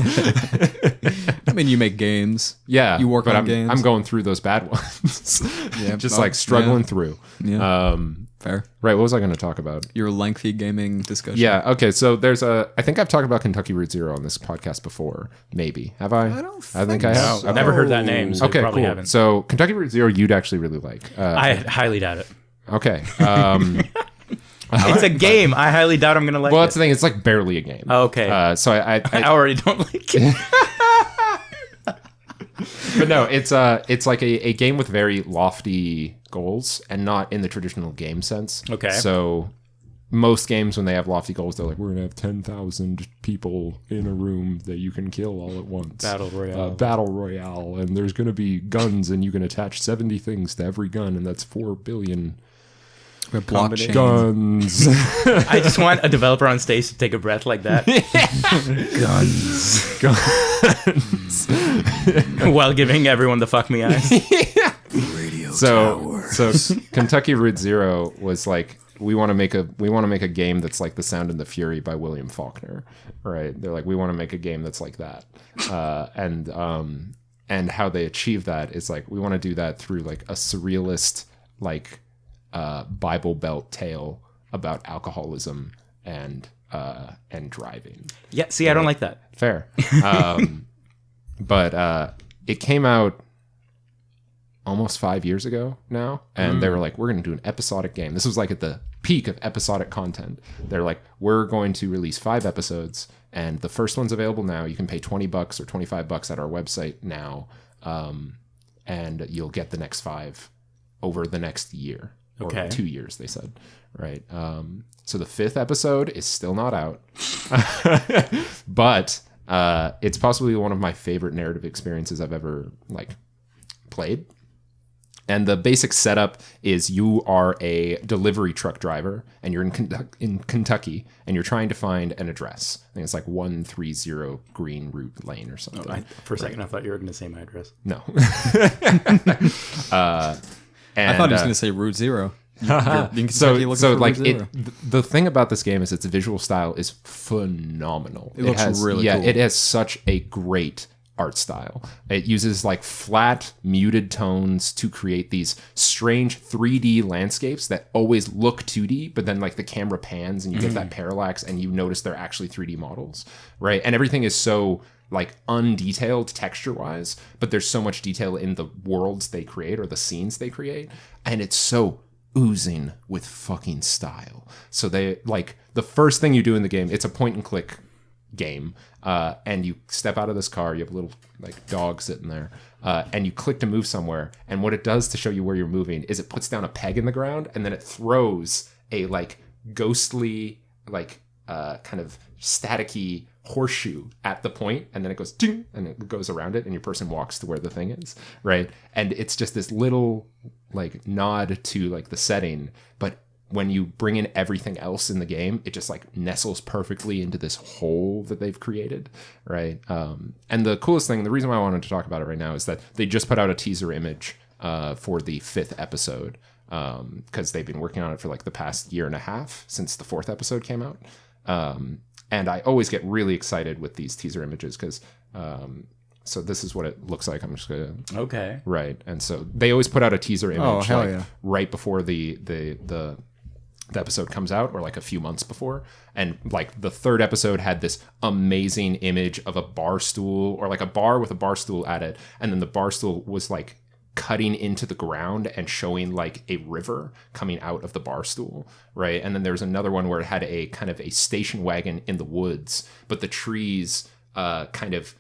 Speaker 3: I mean, you make games.
Speaker 1: Yeah,
Speaker 3: you work on games.
Speaker 1: I'm going through those bad ones. Just like struggling through.
Speaker 3: Yeah. Fair.
Speaker 1: Right, what was I going to talk about?
Speaker 3: Your lengthy gaming discussion.
Speaker 1: Yeah, okay, so I think I've talked about Kentucky Route Zero on this podcast before, maybe. Have I?
Speaker 3: I
Speaker 1: think I have.
Speaker 2: I've never heard that name, so
Speaker 1: okay,
Speaker 2: probably
Speaker 1: cool.
Speaker 2: haven't.
Speaker 1: So Kentucky Route Zero you'd actually really like.
Speaker 2: I highly doubt it.
Speaker 1: Okay.
Speaker 2: It's a game. I highly doubt I'm going to like it.
Speaker 1: Well, that's the thing. It's like barely a game.
Speaker 2: Okay.
Speaker 1: So I
Speaker 2: already don't like it.
Speaker 1: But no, it's like a game with very lofty goals and not in the traditional game sense.
Speaker 2: Okay.
Speaker 1: So most games, when they have lofty goals, they're like, we're going to have 10,000 people in a room that you can kill all at once.
Speaker 2: Battle Royale.
Speaker 1: And there's going to be guns, and you can attach 70 things to every gun, and that's 4 billion
Speaker 3: blockchain
Speaker 1: guns.
Speaker 2: I just want a developer on stage to take a breath like that. Guns. While giving everyone the fuck me eyes.
Speaker 3: Radio
Speaker 1: so Kentucky Route Zero was like, we want to make a game that's like The Sound and the Fury by William Faulkner, right? They're like, we want to make a game that's like that, and how they achieve that is like, we want to do that through like a surrealist, like Bible Belt tale about alcoholism and driving.
Speaker 2: Yeah, see, I don't like that.
Speaker 1: Fair. But it came out almost 5 years ago now, and they were like, we're going to do an episodic game. This was like at the peak of episodic content. They're like, we're going to release 5 episodes, and the first one's available now. You can pay $20 or $25 at our website now, and you'll get the next 5 over the next year. Or 2 years, they said. Right. So the 5th episode is still not out. But it's possibly one of my favorite narrative experiences I've ever played. And the basic setup is you are a delivery truck driver, and you're in Kentucky, and you're trying to find an address. I think it's like 130 Green Route Lane or something.
Speaker 2: For a second, I thought you were going to say my address.
Speaker 1: No.
Speaker 3: I thought he was going to say Route Zero.
Speaker 1: The thing about this game is its visual style is phenomenal.
Speaker 3: It looks really cool.
Speaker 1: It has such a great art style. It uses like flat, muted tones to create these strange 3D landscapes that always look 2D, but then like the camera pans and you get that parallax and you notice they're actually 3D models, right? And everything is so like undetailed texture-wise, but there's so much detail in the worlds they create or the scenes they create, and it's so oozing with fucking style. So they like, the first thing you do in the game, it's a point and click game, and you step out of this car, you have a little like dog sitting there, and you click to move somewhere, and what it does to show you where you're moving is it puts down a peg in the ground, and then it throws a like ghostly like kind of staticky horseshoe at the point, and then it goes ding, and it goes around it, and your person walks to where the thing is, right? And it's just this little like nod to like the setting, but when you bring in everything else in the game, it just like nestles perfectly into this hole that they've created, right? And the coolest thing, the reason why I wanted to talk about it right now is that they just put out a teaser image for the 5th episode, because they've been working on it for like the past year and a half since the 4th episode came out. And I always get really excited with these teaser images because so this is what it looks like. I'm just gonna right. And so they always put out a teaser image right before the episode comes out, or like a few months before. And like the 3rd episode had this amazing image of a bar stool, or like a bar with a bar stool at it, and then the bar stool was like cutting into the ground and showing like a river coming out of the bar stool, right? And then there's another one where it had a kind of a station wagon in the woods, but the trees kind of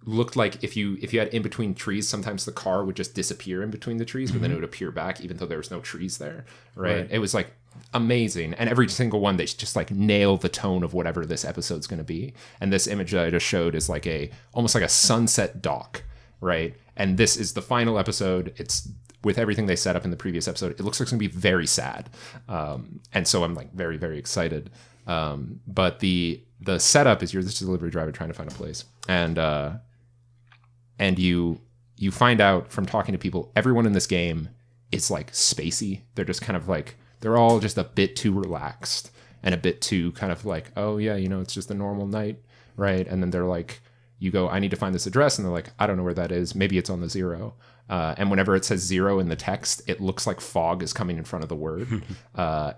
Speaker 1: looked like if you had in between trees, sometimes the car would just disappear in between the trees, but then it would appear back even though there was no trees there, right? It was like amazing. And every single one, they just like nail the tone of whatever this episode's going to be. And this image that I just showed is like almost like a sunset dock, right? And this is the final episode. It's with everything they set up in the previous episode. It looks like it's going to be very sad. And so I'm like very, very excited. But the setup is you're this delivery driver trying to find a place. And you find out from talking to people, everyone in this game is like spacey. They're just kind of like, they're all just a bit too relaxed and a bit too kind of like, oh yeah, it's just a normal night, right? And then they're like, you go, I need to find this address. And they're like, I don't know where that is. Maybe it's on the 0. And whenever it says 0 in the text, it looks like fog is coming in front of the word.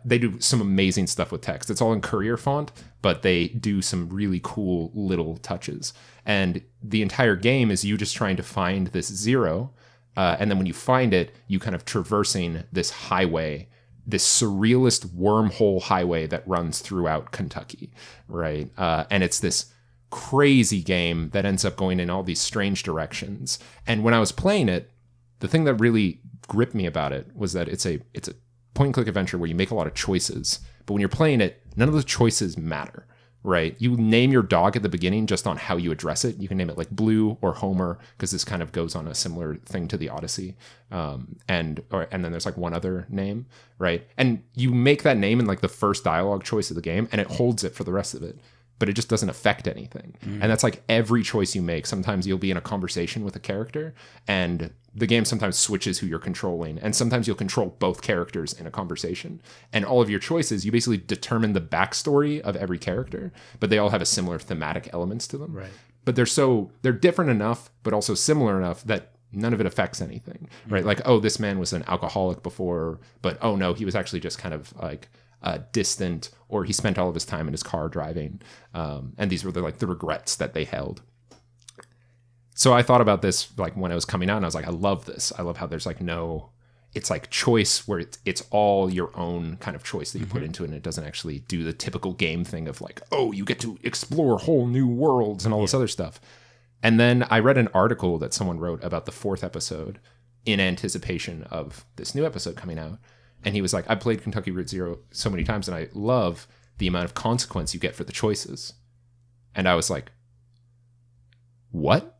Speaker 1: They do some amazing stuff with text. It's all in Courier font, but they do some really cool little touches. And the entire game is you just trying to find this 0. And then when you find it, you kind of traversing this highway, this surrealist wormhole highway that runs throughout Kentucky, right? And it's this crazy game that ends up going in all these strange directions. And when I was playing it, the thing that really gripped me about it was that it's a point and click adventure where you make a lot of choices, but when you're playing it, none of those choices matter, right? You name your dog at the beginning just on how you address it. You can name it like Blue or Homer, because this kind of goes on a similar thing to the Odyssey. And then there's like one other name, right? And you make that name in like the first dialogue choice of the game, and it holds it for the rest of it. But it just doesn't affect anything. And that's like every choice you make. Sometimes you'll be in a conversation with a character, and the game sometimes switches who you're controlling. And sometimes you'll control both characters in a conversation. And all of your choices, you basically determine the backstory of every character, but they all have a similar thematic elements to them.
Speaker 2: Right.
Speaker 1: But they're different enough, but also similar enough that none of it affects anything, right? Like, oh, this man was an alcoholic before, but oh no, he was actually just kind of like distant, or he spent all of his time in his car driving. And these were the regrets that they held. So I thought about this like when it was coming out, and I was like, I love this. I love how there's like it's like choice where it's all your own kind of choice that you put into it, and it doesn't actually do the typical game thing of like, oh, you get to explore whole new worlds and all this other stuff. And then I read an article that someone wrote about the 4th episode in anticipation of this new episode coming out. And he was like, I played Kentucky Route Zero so many times, and I love the amount of consequence you get for the choices. And I was like, what?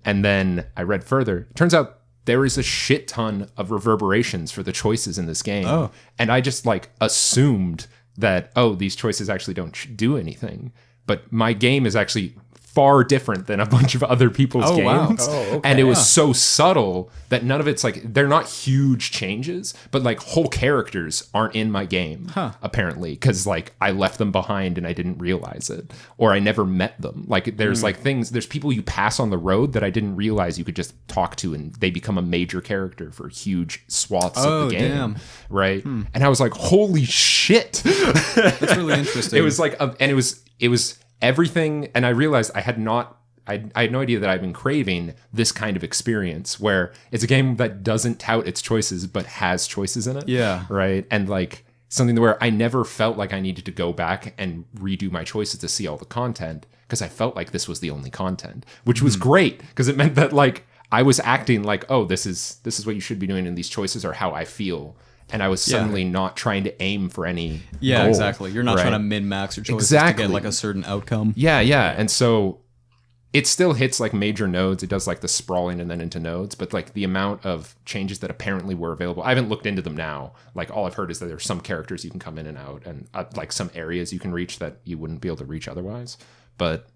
Speaker 1: And then I read further. It turns out there is a shit ton of reverberations for the choices in this game. Oh. And I just like assumed that, oh, these choices actually don't do anything. But my game is actually far different than a bunch of other people's games. Wow. Oh, okay. And it was so subtle that none of it's like, they're not huge changes, but like whole characters aren't in my game, apparently, because like I left them behind and I didn't realize it, or I never met them. Like there's like there's people you pass on the road that I didn't realize you could just talk to, and they become a major character for huge swaths of the game. Damn. Right. And I was like, holy shit.
Speaker 3: That's really interesting.
Speaker 1: It was like, and it was everything. And I realized I had no idea that I've been craving this kind of experience where it's a game that doesn't tout its choices, but has choices in it.
Speaker 3: Yeah.
Speaker 1: Right. And like something where I never felt like I needed to go back and redo my choices to see all the content, because I felt like this was the only content, which was great, because it meant that like I was acting like, oh, this is what you should be doing, and these choices are how I feel. And I was suddenly not trying to aim for any goal,
Speaker 3: exactly. You're not trying to min-max your choices to get like a certain outcome.
Speaker 1: Yeah. And so it still hits like major nodes. It does like the sprawling and then into nodes, but like the amount of changes that apparently were available, I haven't looked into them now. Like all I've heard is that there's some characters you can come in and out, and like some areas you can reach that you wouldn't be able to reach otherwise. But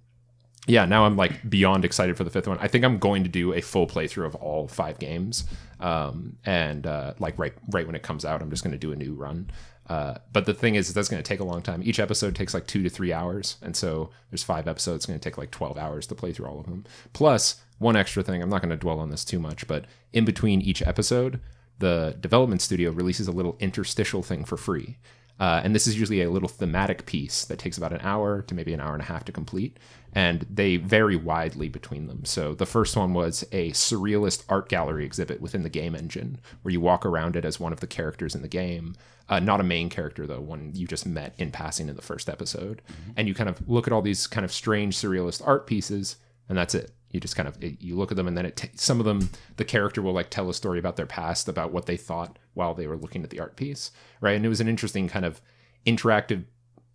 Speaker 1: yeah, now I'm like beyond excited for the 5th one. I think I'm going to do a full playthrough of all 5 games. Like right when it comes out, I'm just going to do a new run. But the thing is, that's going to take a long time. Each episode takes like 2 to 3 hours. And so there's 5 episodes. It's going to take like 12 hours to play through all of them. Plus, one extra thing, I'm not going to dwell on this too much, but in between each episode, the development studio releases a little interstitial thing for free. And this is usually a little thematic piece that takes about an hour to maybe an hour and a half to complete. And they vary widely between them. So the first one was a surrealist art gallery exhibit within the game engine, where you walk around it as one of the characters in the game. Not a main character, though, one you just met in passing in the first episode. Mm-hmm. And you kind of look at all these kind of strange surrealist art pieces, and that's it. You just kind of, you look at them, and then some of them, the character will like tell a story about their past, about what they thought while they were looking at the art piece, right? And it was an interesting kind of interactive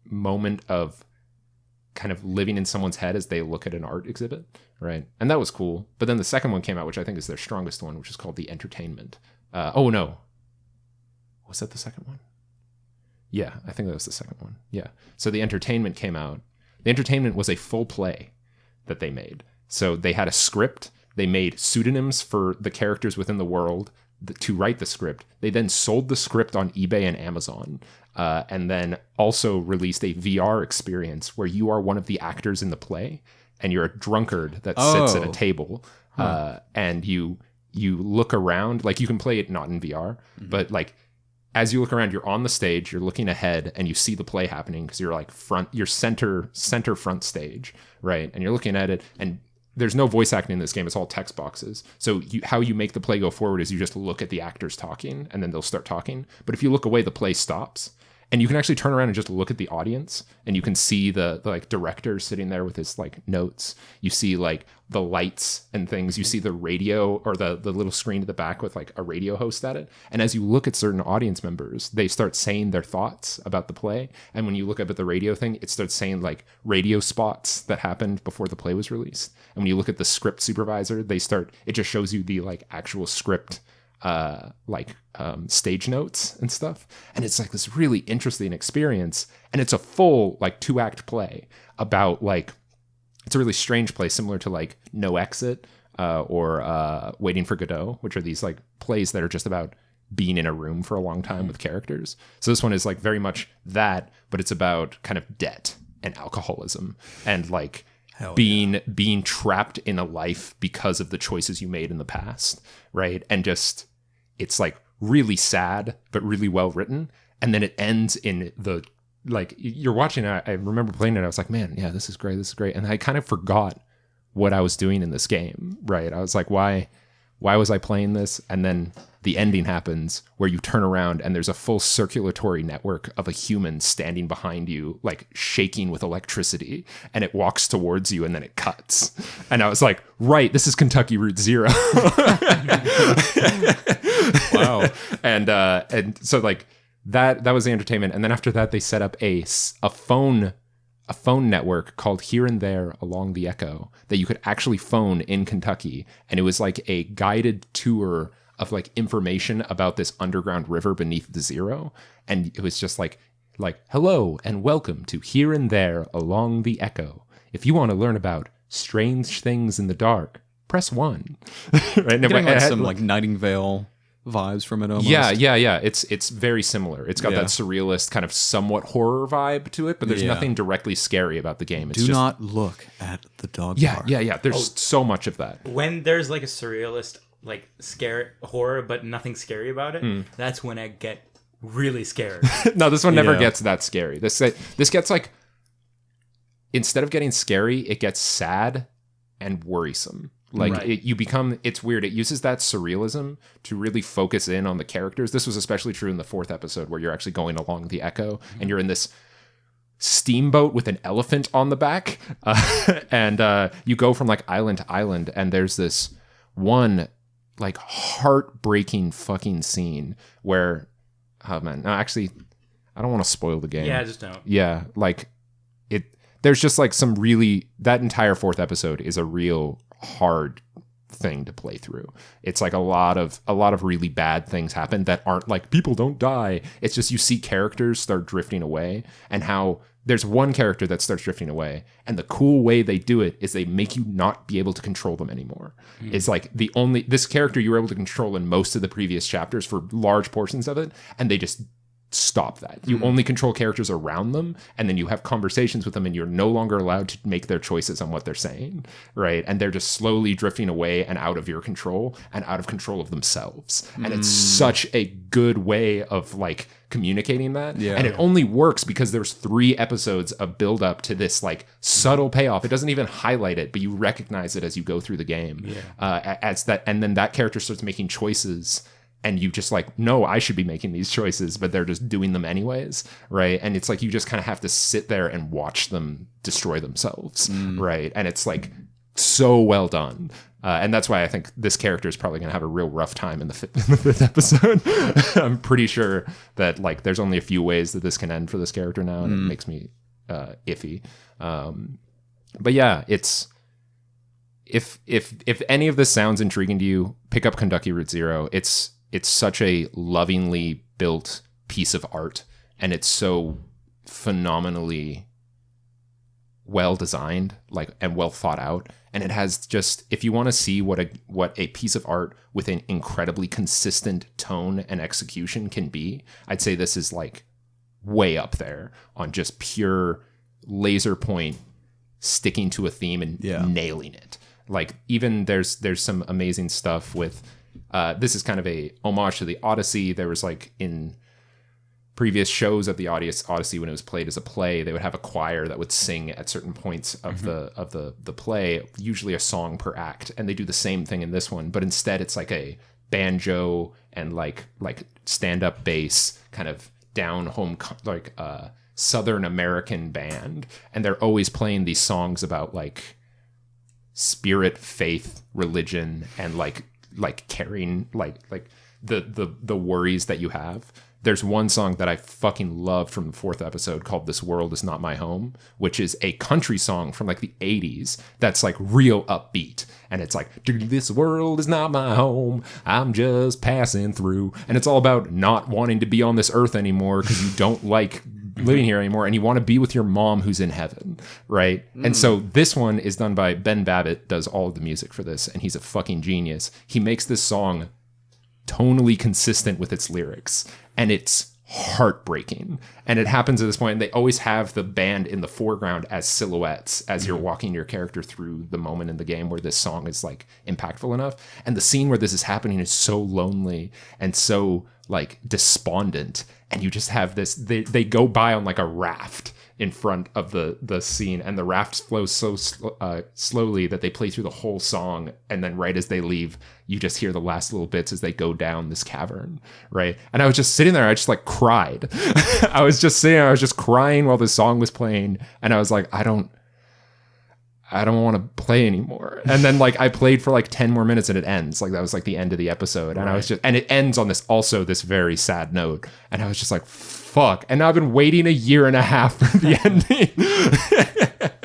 Speaker 1: moment of kind of living in someone's head as they look at an art exhibit, right? And that was cool. But then the second one came out, which I think is their strongest one, which is called The Entertainment. Oh no, was that the second one? Yeah, I think that was the second one. Yeah. So The Entertainment came out. The Entertainment was a full play that they made. So they had a script. They made pseudonyms for the characters within the world to write the script. They then sold the script on eBay and Amazon, and then also released a VR experience where you are one of the actors in the play, and you're a drunkard that sits at a table, and you look around. Like, you can play it not in VR, but like as you look around, you're on the stage, you're looking ahead, and you see the play happening because you're like you're center front stage, right? And you're looking at it, and there's no voice acting in this game. It's all text boxes. So how you make the play go forward is you just look at the actors talking, and then they'll start talking. But if you look away, the play stops. And you can actually turn around and just look at the audience, and you can see the like director sitting there with his like notes. You see like the lights and things. You see the radio, or the little screen at the back with like a radio host at it. And as you look at certain audience members, they start saying their thoughts about the play. And when you look up at the radio thing, it starts saying like radio spots that happened before the play was released. And when you look at the script supervisor, it just shows you the like actual script stage notes and stuff. And it's like this really interesting experience. And it's a full like 2-act play about like, it's a really strange play similar to like No Exit or Waiting for Godot, which are these like plays that are just about being in a room for a long time with characters. So this one is like very much that, but it's about kind of debt and alcoholism and like being trapped in a life because of the choices you made in the past, right? And just, it's like really sad, but really well written. And then it ends in the, like, you're watching it. I remember playing it. I was like, man, yeah, this is great. This is great. And I kind of forgot what I was doing in this game, right? I was like, why was I playing this? And then the ending happens where you turn around and there's a full circulatory network of a human standing behind you, like shaking with electricity, and it walks towards you and then it cuts. And I was like, right, this is Kentucky Route Zero. Wow. And so like that was the entertainment. And then after that, they set up a phone network called Here and There Along the Echo that you could actually phone in Kentucky. And it was like a guided tour of like information about this underground river beneath the Zero. And it was just like, hello and welcome to Here and There Along the Echo. If you want to learn about strange things in the dark, press 1. Right?
Speaker 3: Getting like some like Nightingale vibes from it almost.
Speaker 1: Yeah. It's very similar. It's got that surrealist kind of somewhat horror vibe to it, but there's nothing directly scary about the game. It's
Speaker 3: Do not look at the dog bar.
Speaker 1: Yeah. There's so much of that.
Speaker 2: When there's like a surrealist, like scare horror, but nothing scary about it, that's when I get really scared.
Speaker 1: No, this one never gets that scary. This gets like, instead of getting scary, it gets sad and worrisome. Like right. It's weird. It uses that surrealism to really focus in on the characters. This was especially true in the 4th episode where you're actually going along the Echo and you're in this steamboat with an elephant on the back. And you go from like island to island, and there's this one like heartbreaking fucking scene where, oh man, no, actually, I don't want to spoil the game.
Speaker 2: Yeah, just don't.
Speaker 1: Yeah, like there's just like some really, that entire 4th episode is a real hard thing to play through. It's like a lot of really bad things happen that aren't like people don't die. It's just you see characters start drifting away, and how there's one character that starts drifting away, and the cool way they do it is they make you not be able to control them anymore. It's like this character you were able to control in most of the previous chapters for large portions of it, and they just stop that. You only control characters around them, and then you have conversations with them, and you're no longer allowed to make their choices on what they're saying, right? And they're just slowly drifting away and out of your control and out of control of themselves. And it's such a good way of like communicating that. And it only works because there's 3 episodes of build up to this like subtle payoff. It doesn't even highlight it, but you recognize it as you go through the game. As that, and then that character starts making choices, and you just like, no, I should be making these choices, but they're just doing them anyways, right? And it's like you just kind of have to sit there and watch them destroy themselves, right? And it's like so well done. And that's why I think this character is probably going to have a real rough time in the 5th episode. I'm pretty sure that like there's only a few ways that this can end for this character now, and it makes me iffy. But yeah, it's... If any of this sounds intriguing to you, pick up Kentucky Route Zero. It's such a lovingly built piece of art, and it's so phenomenally well designed, like, and well thought out. And it has just, if you want to see what a piece of art with an incredibly consistent tone and execution can be, I'd say this is like way up there on just pure laser point sticking to a theme and nailing it. Like, even there's some amazing stuff with this is kind of a homage to the Odyssey. There was like in previous shows of the Odyssey, when it was played as a play, they would have a choir that would sing at certain points of the play, usually a song per act, and they do the same thing in this one, but instead it's like a banjo and like stand-up bass kind of down home, like Southern American band, and they're always playing these songs about like spirit, faith, religion, and like carrying like the worries that you have. There's one song that I fucking love from the 4th episode called This World Is Not My Home, which is a country song from like the 80s that's like real upbeat. And it's like, this world is not my home, I'm just passing through. And it's all about not wanting to be on this earth anymore because you don't like living here anymore, and you want to be with your mom who's in heaven, right? And so this one is done by Ben Babbitt, does all of the music for this, and he's a fucking genius. He makes this song tonally consistent with its lyrics, and it's heartbreaking. And it happens at this point, and they always have the band in the foreground as silhouettes as you're walking your character through the moment in the game where this song is like impactful enough. And the scene where this is happening is so lonely and so like despondent, and you just have this, they go by on like a raft in front of the scene, and the raft flows so slowly that they play through the whole song, and then right as they leave, you just hear the last little bits as they go down this cavern, right? And I was just sitting there, I just like cried. I was just sitting there, I was just crying while this song was playing, and I was like, I don't want to play anymore. And then like I played for like 10 more minutes and it ends. Like that was like the end of the episode. And I was just, and it ends on this very sad note. And I was just like, fuck. And now I've been waiting 1.5 years for the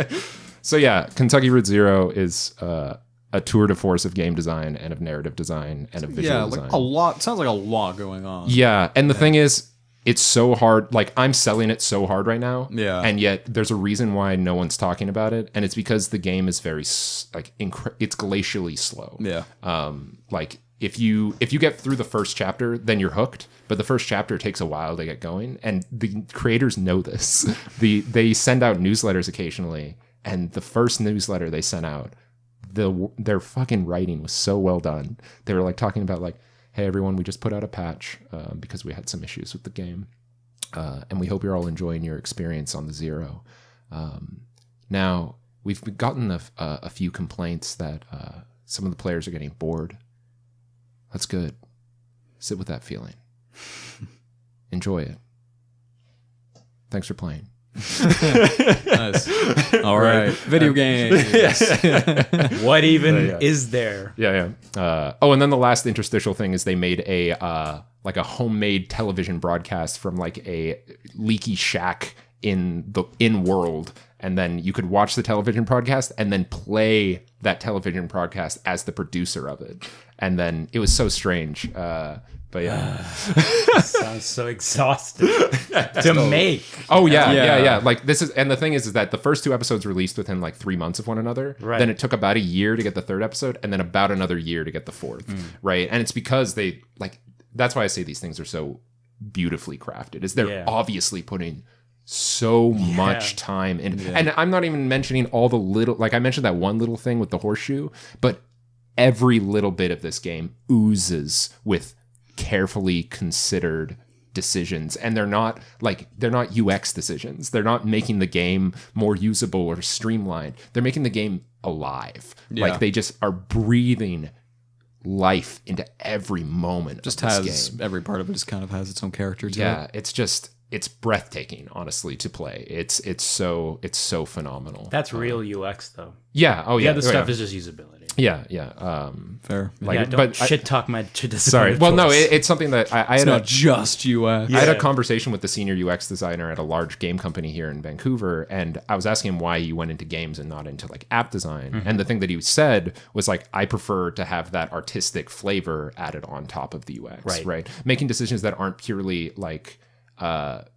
Speaker 1: ending. So yeah, Kentucky Route Zero is a tour de force of game design and of narrative design and of visual design.
Speaker 3: Yeah, like a lot. Sounds like a lot going on.
Speaker 1: Yeah. And the thing is, it's so hard. Like, I'm selling it so hard right now.
Speaker 3: Yeah.
Speaker 1: And yet there's a reason why no one's talking about it. And it's because the game is very, like, it's glacially slow.
Speaker 3: Yeah.
Speaker 1: Like, if you get through the first chapter, then you're hooked. But the first chapter takes a while to get going. And the creators know this. They send out newsletters occasionally. And the first newsletter they sent out, their fucking writing was so well done. They were, like, talking about, like, hey, everyone, we just put out a patch because we had some issues with the game. And we hope you're all enjoying your experience on the Zero. Now, we've gotten a few complaints that some of the players are getting bored. That's good. Sit with that feeling. Enjoy it. Thanks for playing.
Speaker 3: Nice. All right. Video games.
Speaker 2: What even is there?
Speaker 1: Yeah. And then the last interstitial thing is they made a homemade television broadcast from like a leaky shack in world, and then you could watch the television broadcast and then play that television broadcast as the producer of it. And then it was so strange But yeah.
Speaker 2: Sounds so exhausting to make.
Speaker 1: Oh yeah. Like this is, and the thing is that the first 2 episodes released within like 3 months of one another.
Speaker 2: Right.
Speaker 1: Then it took about a year to get the 3rd episode, and then about another year to get the 4th. Right. And it's because they like, that's why I say these things are so beautifully crafted, is they're obviously putting so much time in. And I'm not even mentioning all the little, like I mentioned that one little thing with the horseshoe, but every little bit of this game oozes with carefully considered decisions, and they're not UX decisions. They're not making the game more usable or streamlined. They're making the game alive. Like they just are breathing life into every moment
Speaker 3: Just
Speaker 1: of this
Speaker 3: has
Speaker 1: game.
Speaker 3: every part of it just kind of has its own character to
Speaker 1: Yeah,
Speaker 3: it.
Speaker 1: it's breathtaking, honestly, to play. It's so phenomenal.
Speaker 2: That's real UX though.
Speaker 1: Yeah. Oh yeah.
Speaker 2: The stuff is just usability.
Speaker 1: Yeah.
Speaker 3: Fair.
Speaker 1: Like,
Speaker 2: don't
Speaker 1: but
Speaker 2: shit talk my disappointed
Speaker 1: sorry. Well, no,
Speaker 2: choice.
Speaker 1: it's something that I
Speaker 3: It's
Speaker 1: had
Speaker 3: not just UX.
Speaker 1: I had a conversation with the senior UX designer at a large game company here in Vancouver, and I was asking him why you went into games and not into like app design. And the thing that he said was like, I prefer to have that artistic flavor added on top of the UX, right? Making decisions that aren't purely like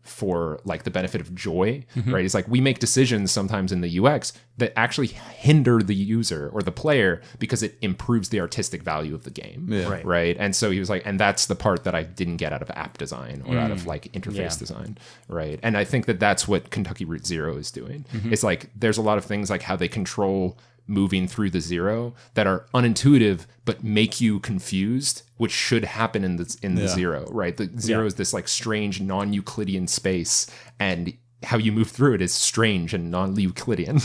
Speaker 1: for like the benefit of joy, right? It's like we make decisions sometimes in the UX that actually hinder the user or the player because it improves the artistic value of the game, right? And so he was like, and that's the part that I didn't get out of app design or out of like interface design, right? And I think that that's what Kentucky Route Zero is doing. It's like there's a lot of things like how they control moving through the zero that are unintuitive but make you confused, which should happen in the zero, right? The zero is this like strange non-Euclidean space, and how you move through it is strange and non-Euclidean.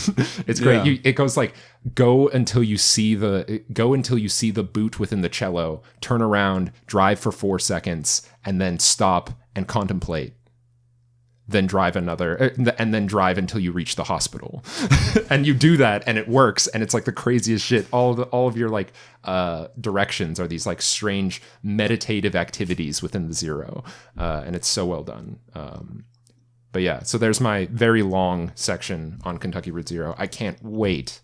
Speaker 1: It's great. It goes like go until you see the boot within the cello, turn around, drive for 4 seconds, and then stop and contemplate. Then drive another, and then drive until you reach the hospital. And you do that, and it works, and it's like the craziest shit. All of your like directions are these like strange meditative activities within the zero, and it's so well done. But yeah, so there's my very long section on Kentucky Route Zero. I can't wait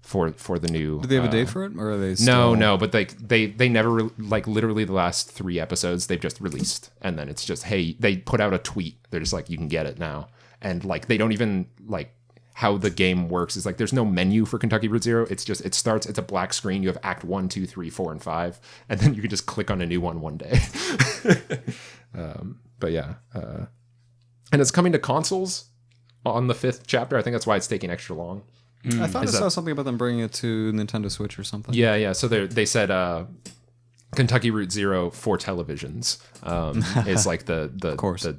Speaker 1: for the new.
Speaker 3: Do they have a date for it, or are they still...
Speaker 1: No, but they never like literally the last 3 episodes they've just released, and then it's just, hey, they put out a tweet. They're just like, you can get it now, and like they don't even like how the game works is like there's no menu for Kentucky Route Zero. It's just it's a black screen. You have Act 1, 2, 3, 4, and 5, and then you can just click on a new one day. But yeah, and it's coming to consoles on the 5th chapter. I think that's why it's taking extra long.
Speaker 3: I thought I saw something about them bringing it to Nintendo Switch or something.
Speaker 1: Yeah. So they said Kentucky Route Zero for televisions is like the
Speaker 3: of course.
Speaker 1: the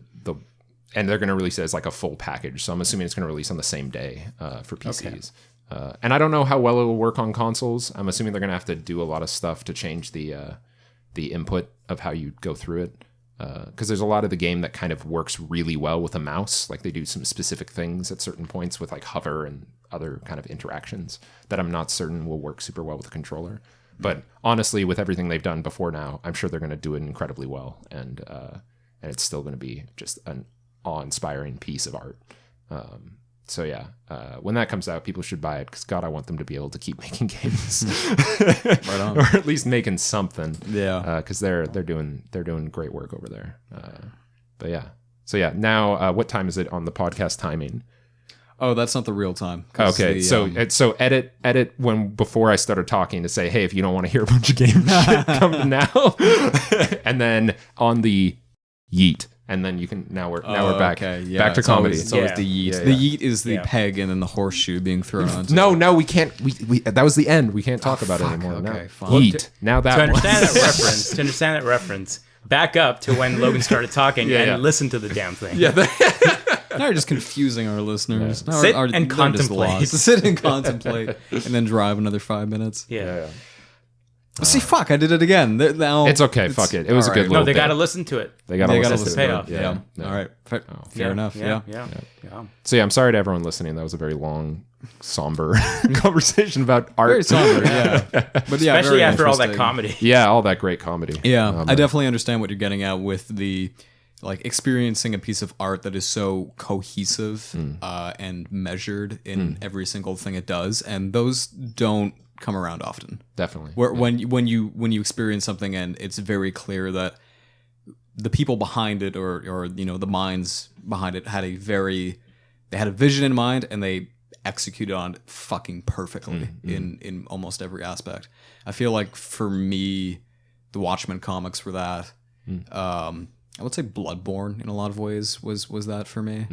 Speaker 1: and they're going to release it as like a full package. So I'm assuming it's going to release on the same day for PCs. Okay. And I don't know how well it will work on consoles. I'm assuming they're going to have to do a lot of stuff to change the input of how you go through it. Because there's a lot of the game that kind of works really well with a mouse. Like they do some specific things at certain points with like hover and other kind of interactions that I'm not certain will work super well with a controller. But honestly, with everything they've done before now, I'm sure they're going to do it incredibly well. And it's still going to be just an awe-inspiring piece of art. So yeah, when that comes out, people should buy it because God, I want them to be able to keep making games,
Speaker 3: Right on.
Speaker 1: or at least making something.
Speaker 3: Yeah,
Speaker 1: because they're doing great work over there. But yeah, so yeah. Now, what time is it on the podcast timing?
Speaker 3: Oh, that's not the real time.
Speaker 1: Okay, so edit when before I started talking to say, hey, if you don't want to hear a bunch of game shit, come to now, and then on the yeet. And then you can we're back back to comedy.
Speaker 3: It's always the yeet.
Speaker 1: Yeah, yeah.
Speaker 3: The yeet is the peg and then the horseshoe being thrown onto.
Speaker 1: No, we can't. We that was the end. We can't talk about it anymore.
Speaker 3: Okay,
Speaker 1: now.
Speaker 3: fine.
Speaker 1: Yeet. Now that
Speaker 2: To understand that reference, back up to when Logan started talking and listen to the damn thing.
Speaker 1: Yeah.
Speaker 3: Now you're just confusing our listeners.
Speaker 2: Yeah.
Speaker 3: Now
Speaker 2: Sit
Speaker 3: our,
Speaker 2: and
Speaker 3: they're just
Speaker 2: contemplate.
Speaker 3: lost. Sit and contemplate, and then drive another 5 minutes.
Speaker 2: Yeah.
Speaker 3: See, fuck, I did it again. Now
Speaker 1: it's okay. Fuck it. It was a good.
Speaker 2: No, they got
Speaker 1: to
Speaker 2: listen to it.
Speaker 1: They got to listen
Speaker 3: to
Speaker 1: to
Speaker 3: it.
Speaker 1: it.
Speaker 3: Yeah. All right. Fair enough. Yeah.
Speaker 1: So yeah, I'm sorry to everyone listening. That was a very long, somber conversation about art.
Speaker 3: Very somber. Yeah. But yeah,
Speaker 2: especially
Speaker 3: very
Speaker 2: after all that
Speaker 3: interesting.
Speaker 2: comedy.
Speaker 1: Yeah, all that great comedy.
Speaker 3: Yeah, I definitely understand what you're getting at with the like experiencing a piece of art that is so cohesive and measured in every single thing it does, and those don't come around often.
Speaker 1: Definitely.
Speaker 3: Where when you experience something and it's very clear that the people behind it or the minds behind it had a vision in mind and they executed on it fucking perfectly in almost every aspect. I feel like for me, the Watchmen comics were that. I would say Bloodborne in a lot of ways was that for me.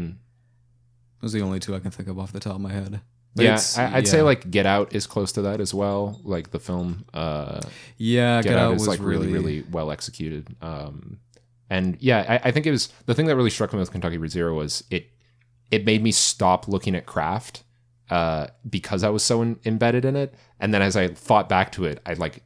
Speaker 3: Those are the only two I can think of off the top of my head. But
Speaker 1: yeah, I'd say like Get Out is close to that as well. Like the film.
Speaker 3: Get Out
Speaker 1: is
Speaker 3: was
Speaker 1: like really well executed. And yeah, I think it was the thing that really struck me with Kentucky Route Zero was it made me stop looking at craft because I was so embedded in it. And then as I thought back to it, I like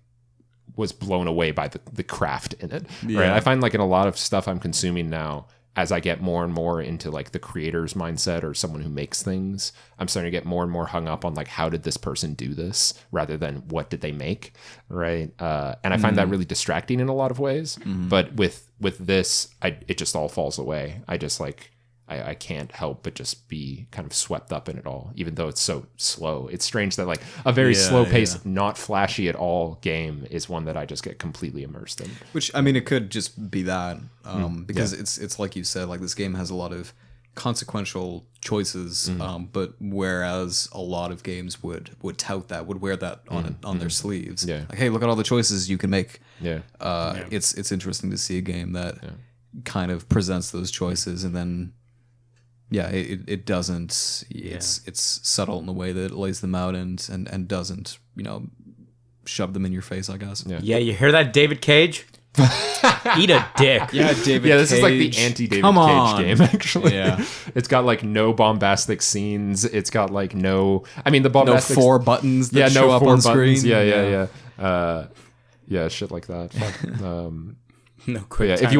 Speaker 1: was blown away by the craft in it. Yeah. Right? I find like in a lot of stuff I'm consuming now, as I get more and more into like the creator's mindset or someone who makes things, I'm starting to get more and more hung up on like, how did this person do this rather than what did they make? Right. And I find that really distracting in a lot of ways, but with this, it just all falls away. I just like, I can't help but just be kind of swept up in it all, even though it's so slow. It's strange that like a very slow paced, not flashy at all game is one that I just get completely immersed in.
Speaker 3: Which, I mean, it could just be that because it's like you said, like this game has a lot of consequential choices, but whereas a lot of games would tout that, would wear that on their sleeves.
Speaker 1: Yeah.
Speaker 3: Like, hey, look at all the choices you can make.
Speaker 1: Yeah.
Speaker 3: It's interesting to see a game that kind of presents those choices and then it doesn't. It's subtle in the way that it lays them out and doesn't shove them in your face, I guess.
Speaker 2: Yeah, you hear that, David Cage? Eat a dick.
Speaker 3: Yeah, David.
Speaker 1: Yeah, this
Speaker 3: Cage.
Speaker 1: is like the anti-David Cage game, actually.
Speaker 3: Yeah,
Speaker 1: it's got like no bombastic scenes. It's got like no. I mean, the bombastic.
Speaker 3: No 4 buttons. That show up on
Speaker 1: buttons.
Speaker 3: screen.
Speaker 1: Yeah, shit like that.
Speaker 2: No quick.
Speaker 1: Yeah, if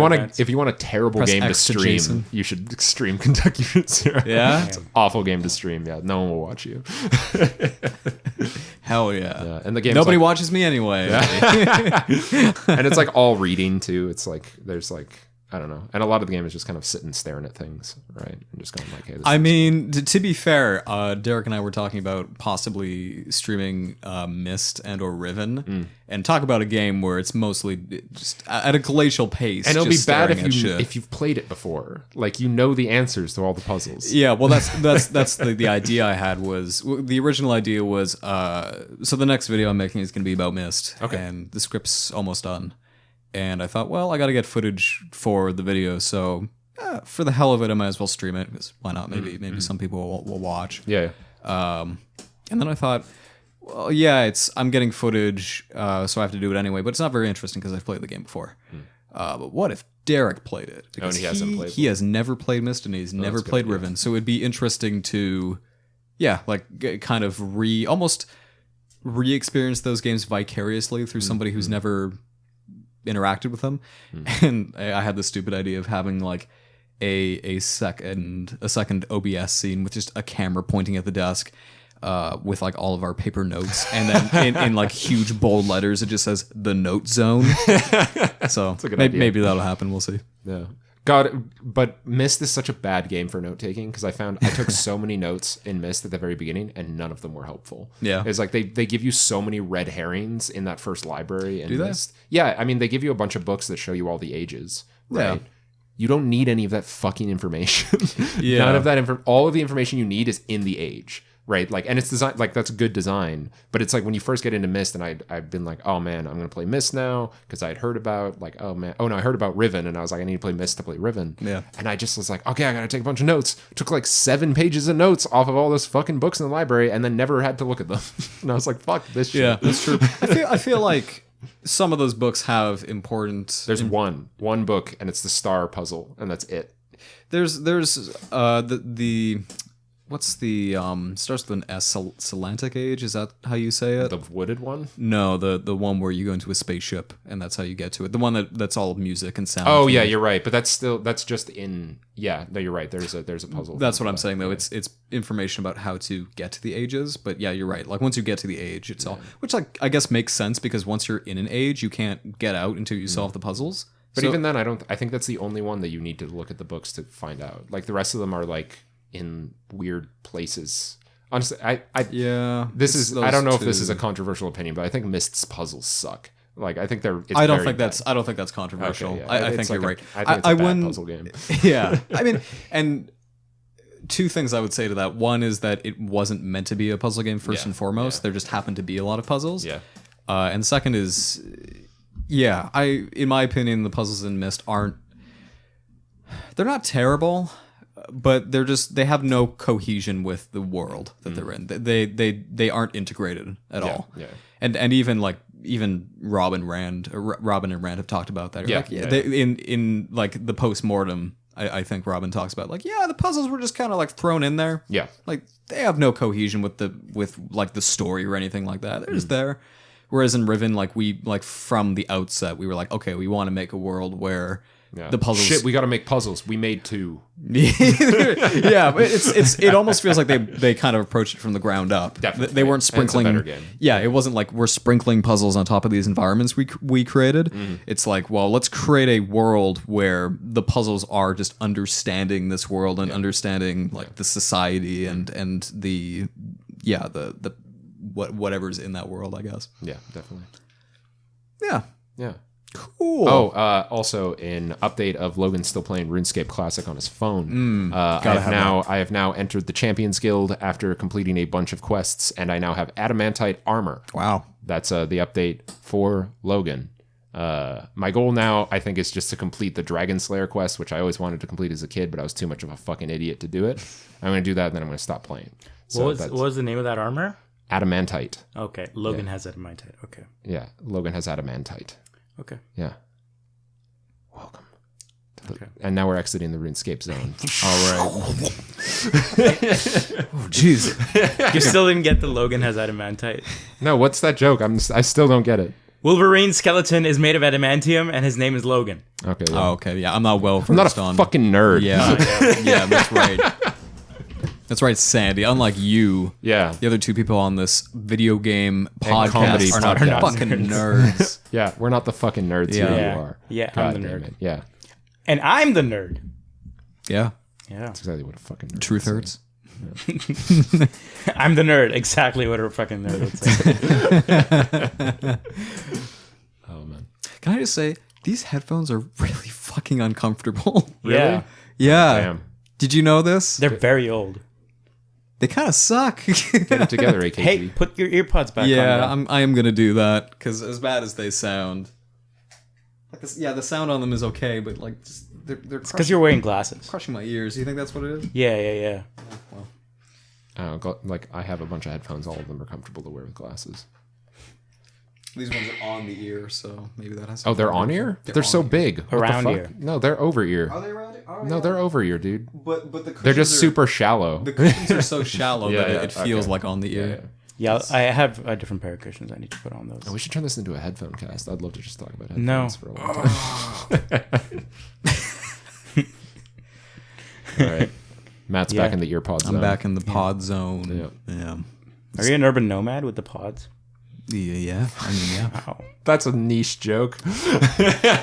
Speaker 1: you want a terrible
Speaker 3: Press
Speaker 1: game
Speaker 3: X
Speaker 1: to
Speaker 3: to
Speaker 1: stream,
Speaker 3: Jason.
Speaker 1: you should stream Kentucky Route Zero.
Speaker 3: Yeah?
Speaker 1: It's an awful game to stream. Yeah, no one will watch you.
Speaker 3: Hell yeah.
Speaker 1: And the game
Speaker 3: nobody watches me anyway.
Speaker 1: and it's like all reading too. It's like there's like I don't know, and a lot of the game is just kind of sitting staring at things, right? And just going like, hey.
Speaker 3: I mean, to be fair, Derek and I were talking about possibly streaming Myst and or Riven, and talk about a game where it's mostly just at a glacial pace.
Speaker 1: And it'll be
Speaker 3: just
Speaker 1: bad
Speaker 3: staring
Speaker 1: if you've played it before, like you know the answers to all the puzzles.
Speaker 3: Yeah, well, that's the idea I had was the original idea was so the next video I'm making is going to be about Myst, and the script's almost done. And I thought, well, I got to get footage for the video, so for the hell of it, I might as well stream it, because why not? Maybe some people will watch.
Speaker 1: Yeah.
Speaker 3: And then I thought, well, yeah, I'm getting footage, so I have to do it anyway, but it's not very interesting because I've played the game before. But what if Derek played it? Because
Speaker 1: he hasn't played.
Speaker 3: He has never played Myst, and he's never played Riven, so it'd be interesting to, kind of almost re-experience those games vicariously through somebody who's never interacted with them. And I had the stupid idea of having like a second OBS scene with just a camera pointing at the desk with like all of our paper notes, and then in like huge bold letters it just says the note zone. So maybe that'll happen, we'll see.
Speaker 1: Yeah. God, but Myst is such a bad game for note taking because I took so many notes in Myst at the very beginning and none of them were helpful.
Speaker 3: Yeah.
Speaker 1: It's like they give you so many red herrings in that first library in
Speaker 3: Do they?
Speaker 1: Myst. Yeah, I mean they give you a bunch of books that show you all the ages, right?
Speaker 3: Yeah.
Speaker 1: You don't need any of that fucking information.
Speaker 3: Yeah.
Speaker 1: None of that all of the information you need is in the age. Right, like, and it's designed like that's good design, but it's like when you first get into Myst, and I've been like, oh man, I'm gonna play Myst now because I had heard about like, I heard about Riven, and I was like, I need to play Myst to play Riven.
Speaker 3: Yeah,
Speaker 1: and I just was like, okay, I gotta take a bunch of notes. Took like 7 pages of notes off of all those fucking books in the library, and then never had to look at them. And I was like, fuck this shit.
Speaker 3: Yeah, that's true. I feel like some of those books have important.
Speaker 1: There's one book, and it's the star puzzle, and that's it.
Speaker 3: There's the what's the starts with an S, Salantic Age? Is that how you say it?
Speaker 1: The wooded one?
Speaker 3: No, the one where you go into a spaceship and that's how you get to it. The one that's all music and sound.
Speaker 1: Oh yeah, you're right. But that's just in. Yeah, no, you're right. There's a puzzle.
Speaker 3: That's what I'm saying though. It's information about how to get to the ages. But yeah, you're right. Like once you get to the age, it's all, which like I guess makes sense because once you're in an age, you can't get out until you solve the puzzles.
Speaker 1: But even then, I think that's the only one that you need to look at the books to find out. Like the rest of them are like in weird places. Honestly,
Speaker 3: Yeah.
Speaker 1: I don't know if this is a controversial opinion, but I think Myst's puzzles suck. Like, I think they're.
Speaker 3: I don't think that's controversial.
Speaker 1: Okay, yeah.
Speaker 3: I think you're right.
Speaker 1: I think it's a bad puzzle game.
Speaker 3: Yeah. I mean, and two things I would say to that. One is that it wasn't meant to be a puzzle game first and foremost. There just happened to be a lot of puzzles.
Speaker 1: Yeah.
Speaker 3: And the second is, in my opinion, the puzzles in Myst they're not terrible, but they have no cohesion with the world that they're in. They aren't integrated at all.
Speaker 1: Yeah.
Speaker 3: And even Robin and Rand have talked about that. In like the Postmortem, I think Robin talks about like, the puzzles were just kind of like thrown in there.
Speaker 1: Yeah.
Speaker 3: Like they have no cohesion with like the story or anything like that. They're just there. Whereas in Riven, like from the outset, we were like, okay, we want to make a world where the puzzles.
Speaker 1: Shit, we got to make puzzles. We made 2.
Speaker 3: Yeah, but it almost feels like they kind of approached it from the ground up.
Speaker 1: Definitely.
Speaker 3: They weren't sprinkling.
Speaker 1: And it's a better game.
Speaker 3: Yeah, it wasn't like we're sprinkling puzzles on top of these environments we created. It's like, well, let's create a world where the puzzles are just understanding this world and understanding like the society and the whatever's in that world, I guess.
Speaker 1: Yeah, definitely.
Speaker 3: Yeah.
Speaker 1: Yeah.
Speaker 3: Cool.
Speaker 1: Oh, also in update of Logan still playing RuneScape Classic on his phone. I have now entered the Champions Guild after completing a bunch of quests, and I now have adamantite armor.
Speaker 3: Wow.
Speaker 1: That's the update for Logan. My goal now, I think, is just to complete the Dragon Slayer quest, which I always wanted to complete as a kid, but I was too much of a fucking idiot to do it. I'm going to do that, and then I'm going to stop playing. So
Speaker 2: what was the name of that armor?
Speaker 1: Adamantite.
Speaker 2: Okay. Logan has adamantite. Okay.
Speaker 1: Yeah, Logan has adamantite.
Speaker 2: Okay.
Speaker 1: Yeah. Welcome. And now we're exiting the RuneScape zone. All right.
Speaker 3: Oh, jeez.
Speaker 2: You still didn't get the Logan has adamantite.
Speaker 1: No, what's that joke? I still don't get it.
Speaker 2: Wolverine's skeleton is made of adamantium, and his name is Logan.
Speaker 1: Okay. Yeah.
Speaker 3: Oh, okay. Yeah, I'm not well versed
Speaker 1: I'm not a fucking nerd.
Speaker 3: Yeah. Yeah, that's right. That's right, Sandy. Unlike you, the other two people on this video game podcast are not fucking nerds.
Speaker 1: Yeah, we're not the fucking nerds here. You are.
Speaker 2: Yeah,
Speaker 1: God
Speaker 2: I'm the nerd.
Speaker 1: It. Yeah.
Speaker 2: And I'm the nerd.
Speaker 3: Yeah.
Speaker 2: Yeah.
Speaker 1: That's exactly what a fucking nerd
Speaker 3: Truth
Speaker 1: would
Speaker 3: hurts.
Speaker 1: say. Yeah.
Speaker 2: I'm the nerd. Exactly what a fucking nerd would say.
Speaker 3: Oh, man. Can I just say, these headphones are really fucking uncomfortable.
Speaker 1: Really?
Speaker 2: Yeah.
Speaker 3: Yeah.
Speaker 1: Damn.
Speaker 3: Did you know this?
Speaker 2: They're very old.
Speaker 3: They kind of suck.
Speaker 1: Get it together, AKG.
Speaker 2: Hey, put your earpods back on.
Speaker 3: Yeah, I am going to do that, because as bad as they sound, like this, the sound on them is okay, but like just, they're
Speaker 2: because you're wearing glasses.
Speaker 3: Crushing my ears. Do you think that's what it is?
Speaker 2: Yeah.
Speaker 3: Well,
Speaker 1: Like, I have a bunch of headphones. All of them are comfortable to wear with glasses.
Speaker 3: these ones are on the ear, so maybe that has.
Speaker 1: Oh, they're on ear? They're so big. What the
Speaker 2: Around
Speaker 1: fuck?
Speaker 2: ear.
Speaker 1: No, they're over ear.
Speaker 3: Are they around it?
Speaker 1: No, they're over ear, dude.
Speaker 3: But the cushions
Speaker 1: They're just
Speaker 3: are,
Speaker 1: super shallow.
Speaker 3: The cushions are so shallow
Speaker 1: Yeah,
Speaker 3: that it feels
Speaker 1: okay.
Speaker 3: like on the ear.
Speaker 2: Yeah, I have a different pair of cushions I need to put on those.
Speaker 1: Oh, we should turn this into a headphone cast. I'd love to just talk about
Speaker 2: No.
Speaker 1: headphones for a long time. All right. Matt's back in the earpod zone.
Speaker 3: I'm back in the pod zone. Yeah.
Speaker 2: Are you an urban nomad with the pods?
Speaker 3: Yeah. I mean, yeah.
Speaker 2: Wow.
Speaker 1: That's a niche joke.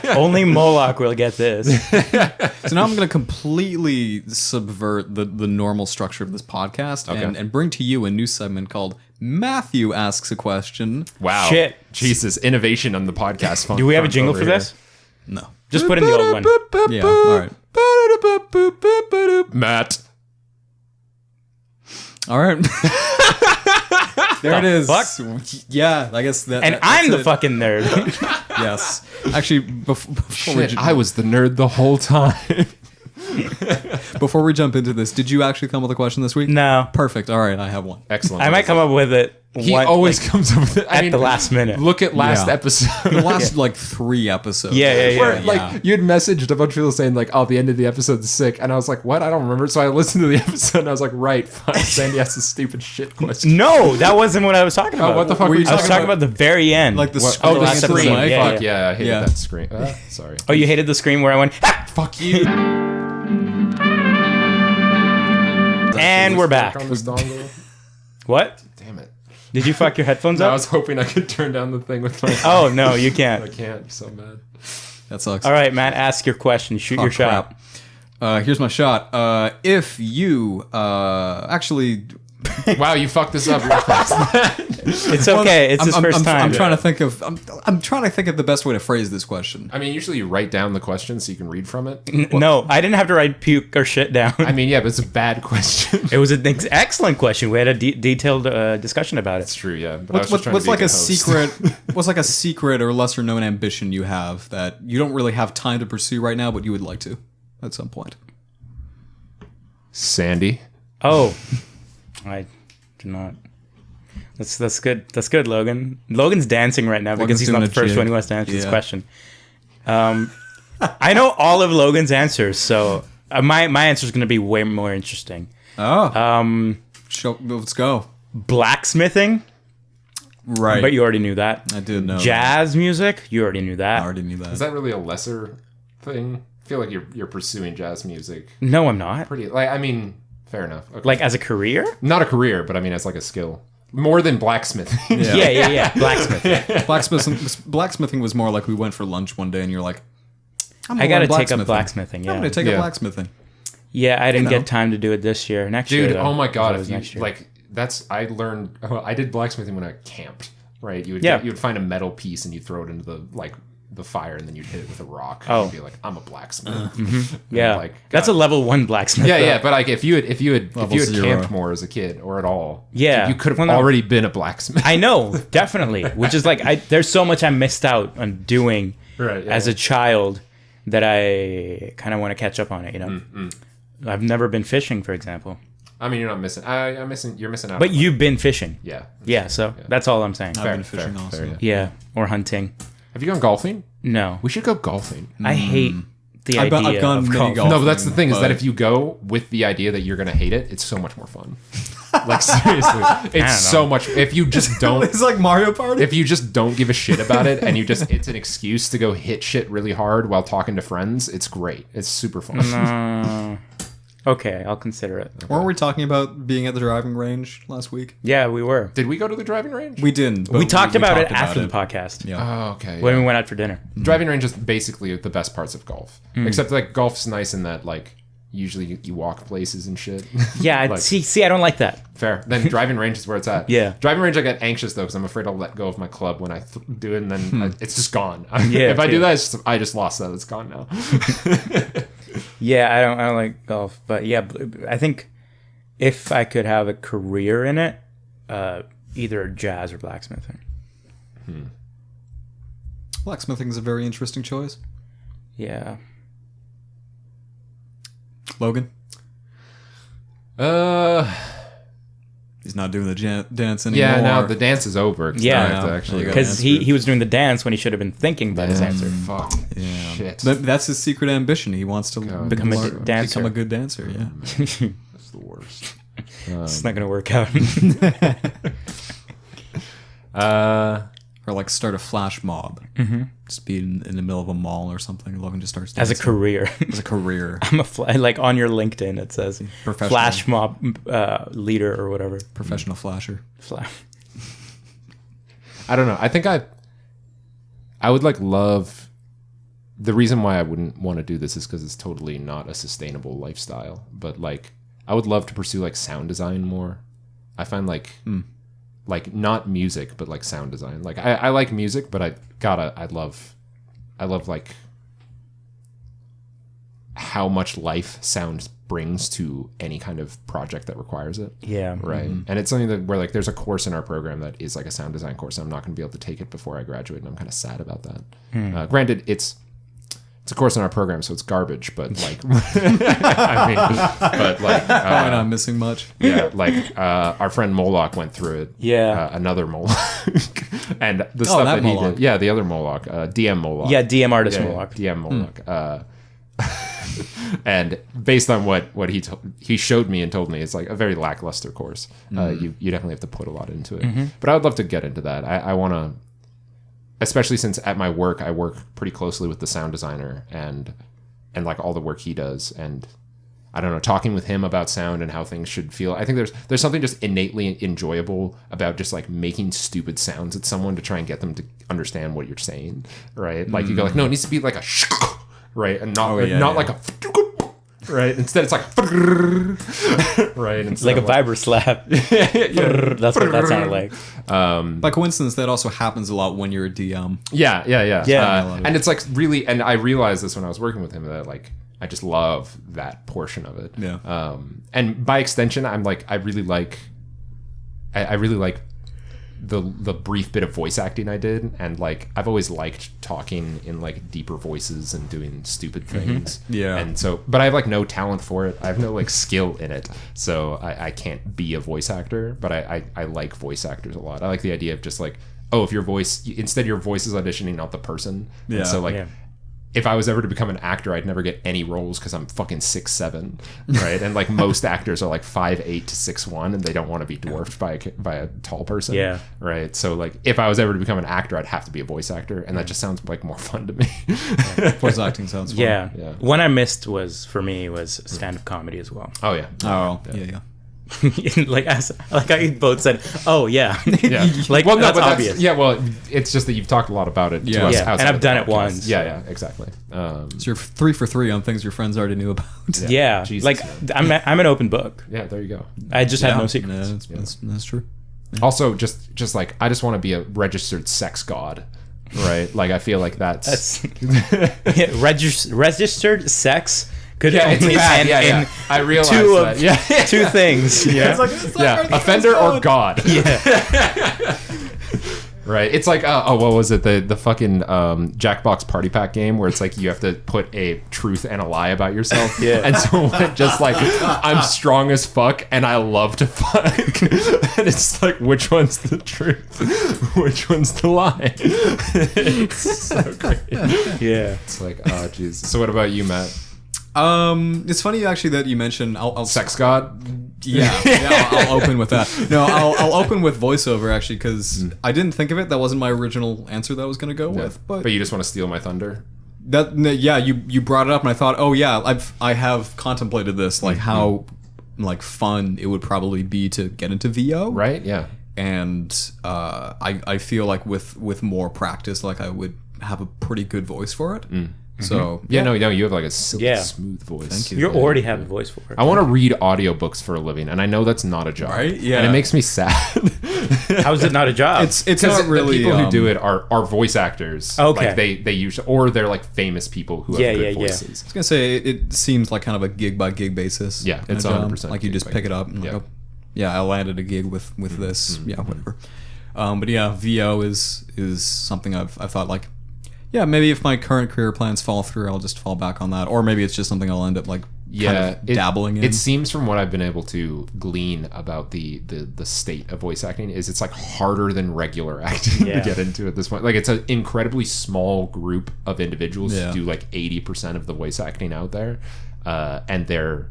Speaker 2: Only Moloch will get this.
Speaker 3: So now I'm going to completely subvert the normal structure of this podcast and bring to you a new segment called Matthew Asks a Question.
Speaker 1: Wow.
Speaker 2: Shit.
Speaker 1: Jesus. Innovation on the podcast.
Speaker 2: Do we have a jingle for this?
Speaker 3: No.
Speaker 2: Just put in the old one.
Speaker 3: Yeah, all right.
Speaker 1: Matt.
Speaker 3: All right. There it is.
Speaker 2: Fuck?
Speaker 3: Yeah, I guess that.
Speaker 2: And I'm the fucking nerd.
Speaker 3: Yes. Actually, before
Speaker 1: I was the nerd the whole time.
Speaker 3: before we jump into this, did you actually come up with a question this week?
Speaker 2: No.
Speaker 3: Perfect. All right, I have one.
Speaker 1: Excellent.
Speaker 2: I might come up with it.
Speaker 1: He always comes up with it.
Speaker 2: at the last minute.
Speaker 1: Look at last
Speaker 3: Yeah.
Speaker 1: episode.
Speaker 3: The last like 3 episodes.
Speaker 2: Yeah.
Speaker 1: Where, like, you'd messaged a bunch of people saying, like, oh, the end of the episode's sick. And I was like, what? I don't remember. So I listened to the episode and I was like, right, fine. Sandy asked a stupid shit question.
Speaker 2: No, that wasn't what I was talking about.
Speaker 1: what the fuck were you
Speaker 2: I was talking about the very end.
Speaker 3: Like the
Speaker 1: What?
Speaker 3: screen.
Speaker 1: Oh, the
Speaker 2: last
Speaker 1: screen.
Speaker 2: episode. Yeah,
Speaker 1: Fuck yeah, I hated
Speaker 3: Yeah.
Speaker 1: that screen. Sorry.
Speaker 2: Oh, you hated the screen where I went, ah!
Speaker 1: Fuck you.
Speaker 2: And we're back.
Speaker 1: On this dongle.
Speaker 2: What?
Speaker 1: Damn it.
Speaker 2: Did you fuck your headphones
Speaker 1: No, I
Speaker 2: up?
Speaker 1: was hoping I could turn down the thing with my.
Speaker 2: Oh, no, you
Speaker 1: I
Speaker 2: can't.
Speaker 1: can't. I'm so mad.
Speaker 3: That sucks.
Speaker 2: All right, Matt, ask your question. Shoot your shot.
Speaker 3: Here's my shot. If you actually,
Speaker 1: Wow, you fucked this up real fast.
Speaker 2: It's okay. It's his first time.
Speaker 3: I'm trying to think of. I'm trying to think of the best way to phrase this question.
Speaker 1: I mean, usually you write down the question so you can read from it.
Speaker 2: No, I didn't have to write puke or shit down.
Speaker 1: I mean, yeah, but it's a bad question.
Speaker 2: It was an excellent question. We had a detailed discussion about it.
Speaker 1: It's true, yeah. But
Speaker 3: What's like a secret? What's like a secret or lesser known ambition you have that you don't really have time to pursue right now, but you would like to at some point?
Speaker 1: Sandy.
Speaker 2: Oh, I do not. That's good. That's good, Logan. Logan's dancing right now because he's not the first one who has to answer this question. I know all of Logan's answers, so my answer is going to be way more interesting.
Speaker 3: Oh. Let's go.
Speaker 2: Blacksmithing.
Speaker 3: Right.
Speaker 2: But you already knew that.
Speaker 3: I did know.
Speaker 2: Jazz music. You already knew that.
Speaker 3: I already knew that.
Speaker 1: Is that really a lesser thing? I feel like you're pursuing jazz music.
Speaker 2: No, I'm not.
Speaker 1: Pretty. Like, I mean, fair enough. Okay.
Speaker 2: Like as a career?
Speaker 1: Not a career, but I mean as like a skill. More than blacksmithing.
Speaker 2: Yeah. Blacksmithing.
Speaker 3: Blacksmithing was more like we went for lunch one day and you're like,
Speaker 2: I got to take up blacksmithing. Yeah.
Speaker 3: I'm going to take up blacksmithing.
Speaker 2: Yeah, I didn't get time to do it this year. Next year,
Speaker 1: Dude,
Speaker 2: though,
Speaker 1: oh my god! If you
Speaker 2: next year.
Speaker 1: like, I learned. Well, I did blacksmithing when I camped. Right, you would find a metal piece and you throw it into the fire and then you'd hit it with a rock.
Speaker 2: Oh,
Speaker 1: and be like, I'm a blacksmith.
Speaker 2: Yeah,
Speaker 1: like
Speaker 2: that's a level 1 blacksmith.
Speaker 1: Yeah, but like if you had
Speaker 3: Zero.
Speaker 1: camped more as a kid or at all,
Speaker 2: yeah,
Speaker 1: you could have already been a blacksmith.
Speaker 2: I know, definitely. Which is like, there's so much I missed out on doing as a child that I kind of want to catch up on it. You know, I've never been fishing, for example.
Speaker 1: I mean, you're not missing. You're missing out.
Speaker 2: But you've been fishing.
Speaker 1: Yeah.
Speaker 2: So that's all I'm saying.
Speaker 3: I've been fishing also.
Speaker 2: Yeah, or hunting.
Speaker 1: Have you gone golfing?
Speaker 2: No,
Speaker 1: We should go golfing.
Speaker 2: I hate the idea
Speaker 3: I've gone
Speaker 2: of
Speaker 3: mini
Speaker 2: golf.
Speaker 3: golf.
Speaker 1: No, but that's the thing is that
Speaker 3: but-
Speaker 1: if you go with the idea that you're gonna hate it, it's so much more fun. Like seriously, it's so much. If you just don't,
Speaker 3: It's like Mario Party.
Speaker 1: if you just don't give a shit about it, and it's an excuse to go hit shit really hard while talking to friends, it's great. It's super fun.
Speaker 2: Okay, I'll consider it.
Speaker 3: Weren't we talking about being at the driving range last week?
Speaker 2: Yeah, we were.
Speaker 1: Did we go to the driving range?
Speaker 3: We didn't. but
Speaker 2: We talked about it
Speaker 3: talked
Speaker 2: after
Speaker 3: it.
Speaker 2: the podcast.
Speaker 3: Yeah.
Speaker 1: Oh, okay.
Speaker 2: When we went out for dinner.
Speaker 1: Driving range is basically the best parts of golf. Except like golf's nice in that like usually you walk places and shit.
Speaker 2: Yeah,
Speaker 1: Like-
Speaker 2: see, I don't like that.
Speaker 1: Fair. Then driving range is where it's at.
Speaker 2: Yeah.
Speaker 1: Driving range, I get anxious though because I'm afraid I'll let go of my club when I do it, and then it's just gone.
Speaker 2: Yeah,
Speaker 1: if I do
Speaker 2: yeah.
Speaker 1: that, I just lost that. It's gone now.
Speaker 2: Yeah, I don't like golf, but yeah, I think if I could have a career in it, either jazz or blacksmithing.
Speaker 3: Blacksmithing is a very interesting choice.
Speaker 2: Yeah.
Speaker 3: Logan? He's not doing the dance anymore.
Speaker 1: Yeah, now the dance is over. 'Cause
Speaker 2: Yeah.
Speaker 1: I have to
Speaker 3: Yeah,
Speaker 1: actually
Speaker 3: there you
Speaker 1: go.
Speaker 3: go.
Speaker 2: Because he was doing the dance when he should have been thinking about his answer.
Speaker 1: Fuck.
Speaker 3: Yeah.
Speaker 1: Shit.
Speaker 3: That's his secret ambition. He wants to
Speaker 2: Become a
Speaker 3: learn-
Speaker 2: dancer.
Speaker 3: Become a good dancer, yeah.
Speaker 1: That's the worst.
Speaker 2: It's not going to work out.
Speaker 3: Or like start a flash mob. Mm-hmm. Just be in the middle of a mall or something. Logan just starts
Speaker 2: As a
Speaker 3: dancing.
Speaker 2: career.
Speaker 3: As a career.
Speaker 2: I'm like on your LinkedIn, it says
Speaker 3: Professional.
Speaker 2: flash mob leader or whatever.
Speaker 3: Professional flasher.
Speaker 1: I don't know. I think I would like love. The reason why I wouldn't want to do this is because it's totally not a sustainable lifestyle. But like, I would love to pursue like sound design more. I find like not music, but like sound design. Like I like music, but I love like how much life sound brings to any kind of project that requires it.
Speaker 2: Yeah.
Speaker 1: Right. And it's something that where like there's a course in our program that is like a sound design course. And I'm not going to be able to take it before I graduate, and I'm kind of sad about that. Granted, it's a course in our program, so it's garbage. But like, I mean, but like,
Speaker 3: Probably not missing much.
Speaker 1: yeah, like our friend Moloch went through it.
Speaker 2: Yeah.
Speaker 1: Another Moloch, and the stuff that he
Speaker 3: Moloch.
Speaker 1: did. Yeah, the other Moloch, DM Moloch.
Speaker 2: Yeah, DM artist
Speaker 1: Yeah,
Speaker 2: Moloch.
Speaker 1: DM Moloch. And based on what he showed me and told me, it's like a very lackluster course. You definitely have to put a lot into it. But I would love to get into that. I want to, especially since at my work I work pretty closely with the sound designer and like all the work he does, and I don't know, talking with him about sound and how things should feel. I think there's something just innately enjoyable about just like making stupid sounds at someone to try and get them to understand what you're saying, right? Like you go like, no, it needs to be like a right, and not like a right? Instead, it's like right.
Speaker 2: It's like a vibra slap. That's what that sounded like.
Speaker 3: By coincidence, that also happens a lot when you're a DM.
Speaker 1: Yeah.
Speaker 2: Yeah.
Speaker 1: And it's like really, and I realized this when I was working with him that like I just love that portion of it.
Speaker 3: Yeah.
Speaker 1: And by extension, I really like the brief bit of voice acting I did, and like I've always liked talking in like deeper voices and doing stupid things.
Speaker 3: Yeah.
Speaker 1: And so, but I have like no talent for it. I have no like skill in it, so I can't be a voice actor. But I like voice actors a lot. I like the idea of just like, oh, if your voice instead your voice is auditioning, not the person.
Speaker 3: Yeah.
Speaker 1: And so like. If I was ever to become an actor, I'd never get any roles because I'm fucking 6'7", right? And like most actors are like 5'8" to 6'1", and they don't want to be dwarfed by a tall person, right? So like if I was ever to become an actor, I'd have to be a voice actor, and that just sounds like more fun to me.
Speaker 3: Voice acting sounds fun.
Speaker 2: Yeah. One I missed was stand-up comedy as well.
Speaker 1: Oh yeah.
Speaker 3: Yeah.
Speaker 2: like how you both said, "Oh yeah."
Speaker 1: Like, well, no,
Speaker 2: that's
Speaker 1: but
Speaker 2: obvious.
Speaker 1: well, it's just that you've talked a lot about it. To us
Speaker 2: and I've done it once.
Speaker 1: Yeah, exactly.
Speaker 3: So you're 3 for 3 on things your friends already knew about.
Speaker 2: Yeah,
Speaker 1: Jesus,
Speaker 2: like I'm an open book.
Speaker 1: Yeah, there you go.
Speaker 2: I just have no secrets.
Speaker 3: That's true.
Speaker 1: Also, just like I just want to be a registered sex god, right? Like I feel like that's
Speaker 2: registered sex. Could
Speaker 1: it's
Speaker 2: only
Speaker 1: bad.
Speaker 2: end in
Speaker 1: I realize
Speaker 2: two
Speaker 1: that.
Speaker 2: of two things.
Speaker 1: Yeah, offender or god.
Speaker 2: Yeah.
Speaker 1: Right. It's like what was it? The fucking Jackbox Party Pack game where it's like you have to put a truth and a lie about yourself.
Speaker 2: Yeah.
Speaker 1: And so when just like I'm strong as fuck and I love to fuck, and it's like which one's the truth, which one's the lie? It's so great.
Speaker 2: Yeah.
Speaker 1: It's like oh jeez. So what about you, Matt?
Speaker 3: It's funny actually that you mentioned I'll
Speaker 1: Sex god.
Speaker 3: I'll open with that. No, I'll open with voiceover actually because I didn't think of it. That wasn't my original answer that I was going to go with. But
Speaker 1: you just want to steal my thunder.
Speaker 3: You brought it up and I thought, oh yeah, I have contemplated this, like how like fun it would probably be to get into VO.
Speaker 1: Right. Yeah.
Speaker 3: And I feel like with more practice, like I would have a pretty good voice for it. So
Speaker 1: no, you have like a silky smooth voice.
Speaker 3: Thank you.
Speaker 2: You already have a voice for it.
Speaker 1: I want to read audiobooks for a living, and I know that's not a job.
Speaker 3: Right? Yeah.
Speaker 1: And it makes me sad.
Speaker 2: How is it not a job?
Speaker 3: It's not really
Speaker 1: the people who do it are voice actors.
Speaker 2: Okay.
Speaker 1: Like they usually, or they're like famous people who have good voices.
Speaker 3: I was gonna say it seems like kind of a gig by gig basis.
Speaker 1: Yeah, it's 100%
Speaker 3: like you just pick it up and like, I landed a gig with this. Yeah, whatever. But yeah, VO is something I've thought like. Yeah, maybe if my current career plans fall through, I'll just fall back on that. Or maybe it's just something I'll end up like kind of dabbling in.
Speaker 1: It seems from what I've been able to glean about the state of voice acting is it's like harder than regular acting to get into at this point. Like it's an incredibly small group of individuals who do like 80% of the voice acting out there. And they're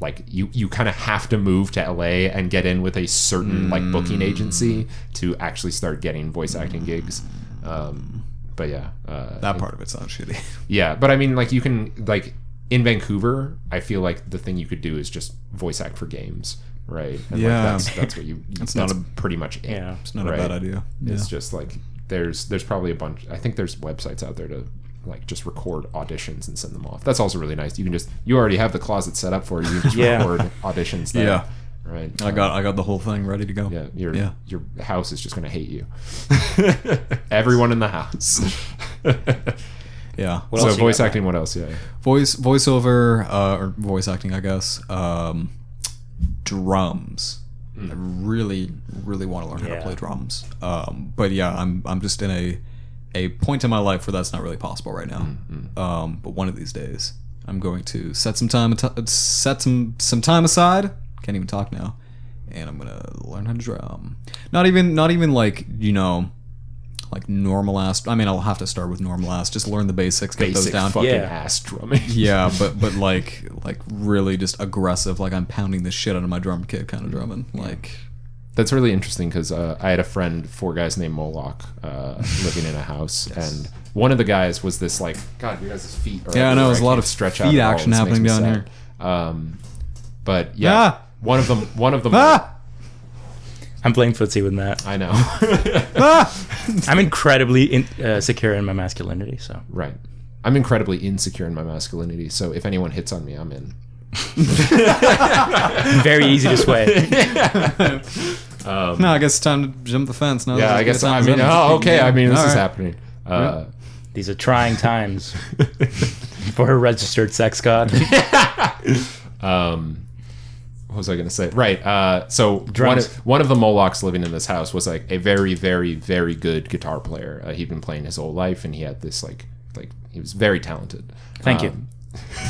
Speaker 1: like you kind of have to move to LA and get in with a certain like booking agency to actually start getting voice acting gigs. But yeah,
Speaker 3: that part of it sounds shitty.
Speaker 1: Yeah, but I mean, like you can like in Vancouver, I feel like the thing you could do is just voice act for games, right? And like that's what you. That's pretty much it.
Speaker 2: Yeah,
Speaker 3: it's not a bad idea.
Speaker 1: It's just like there's probably a bunch. I think there's websites out there to like just record auditions and send them off. That's also really nice. You already have the closet set up for you. You can just record auditions there. Yeah. Right.
Speaker 3: I got the whole thing ready to go.
Speaker 1: Yeah. Your house is just going to hate you. Everyone in the house.
Speaker 3: Yeah.
Speaker 1: So voice acting, what else? Yeah.
Speaker 3: Voiceover or voice acting, I guess. Drums. I really want to learn how to play drums. But yeah, I'm just in a point in my life where that's not really possible right now. But one of these days, I'm going to set some time aside. Can't even talk now, and I'm gonna learn how to drum. Not even like like normal ass. I mean, I'll have to start with normal ass. Just learn the basics, get those down.
Speaker 1: Fucking ass drumming.
Speaker 3: Yeah, but like really just aggressive. Like I'm pounding the shit out of my drum kit kind of drumming. Like
Speaker 1: that's really interesting because I had a friend, 4 guys named Moloch, living in a house, and one of the guys was this like God, you guys' feet.
Speaker 3: Are I know there's a lot of
Speaker 1: stretch
Speaker 3: feet action happening down here.
Speaker 1: But yeah. One of them.
Speaker 2: I'm playing footsie with Matt.
Speaker 1: I know.
Speaker 2: I'm incredibly secure in my masculinity. So
Speaker 1: right. I'm incredibly insecure in my masculinity, so if anyone hits on me, I'm in.
Speaker 2: Very easy to sway.
Speaker 3: No, I guess it's time to jump the fence. No,
Speaker 1: Yeah, I guess. I mean, this is happening.
Speaker 2: These are trying times for a registered sex god.
Speaker 1: What was I going to say? Right. So one of the Molochs living in this house was like a very, very, very good guitar player. He'd been playing his whole life, and he had this like he was very talented.
Speaker 2: Thank you.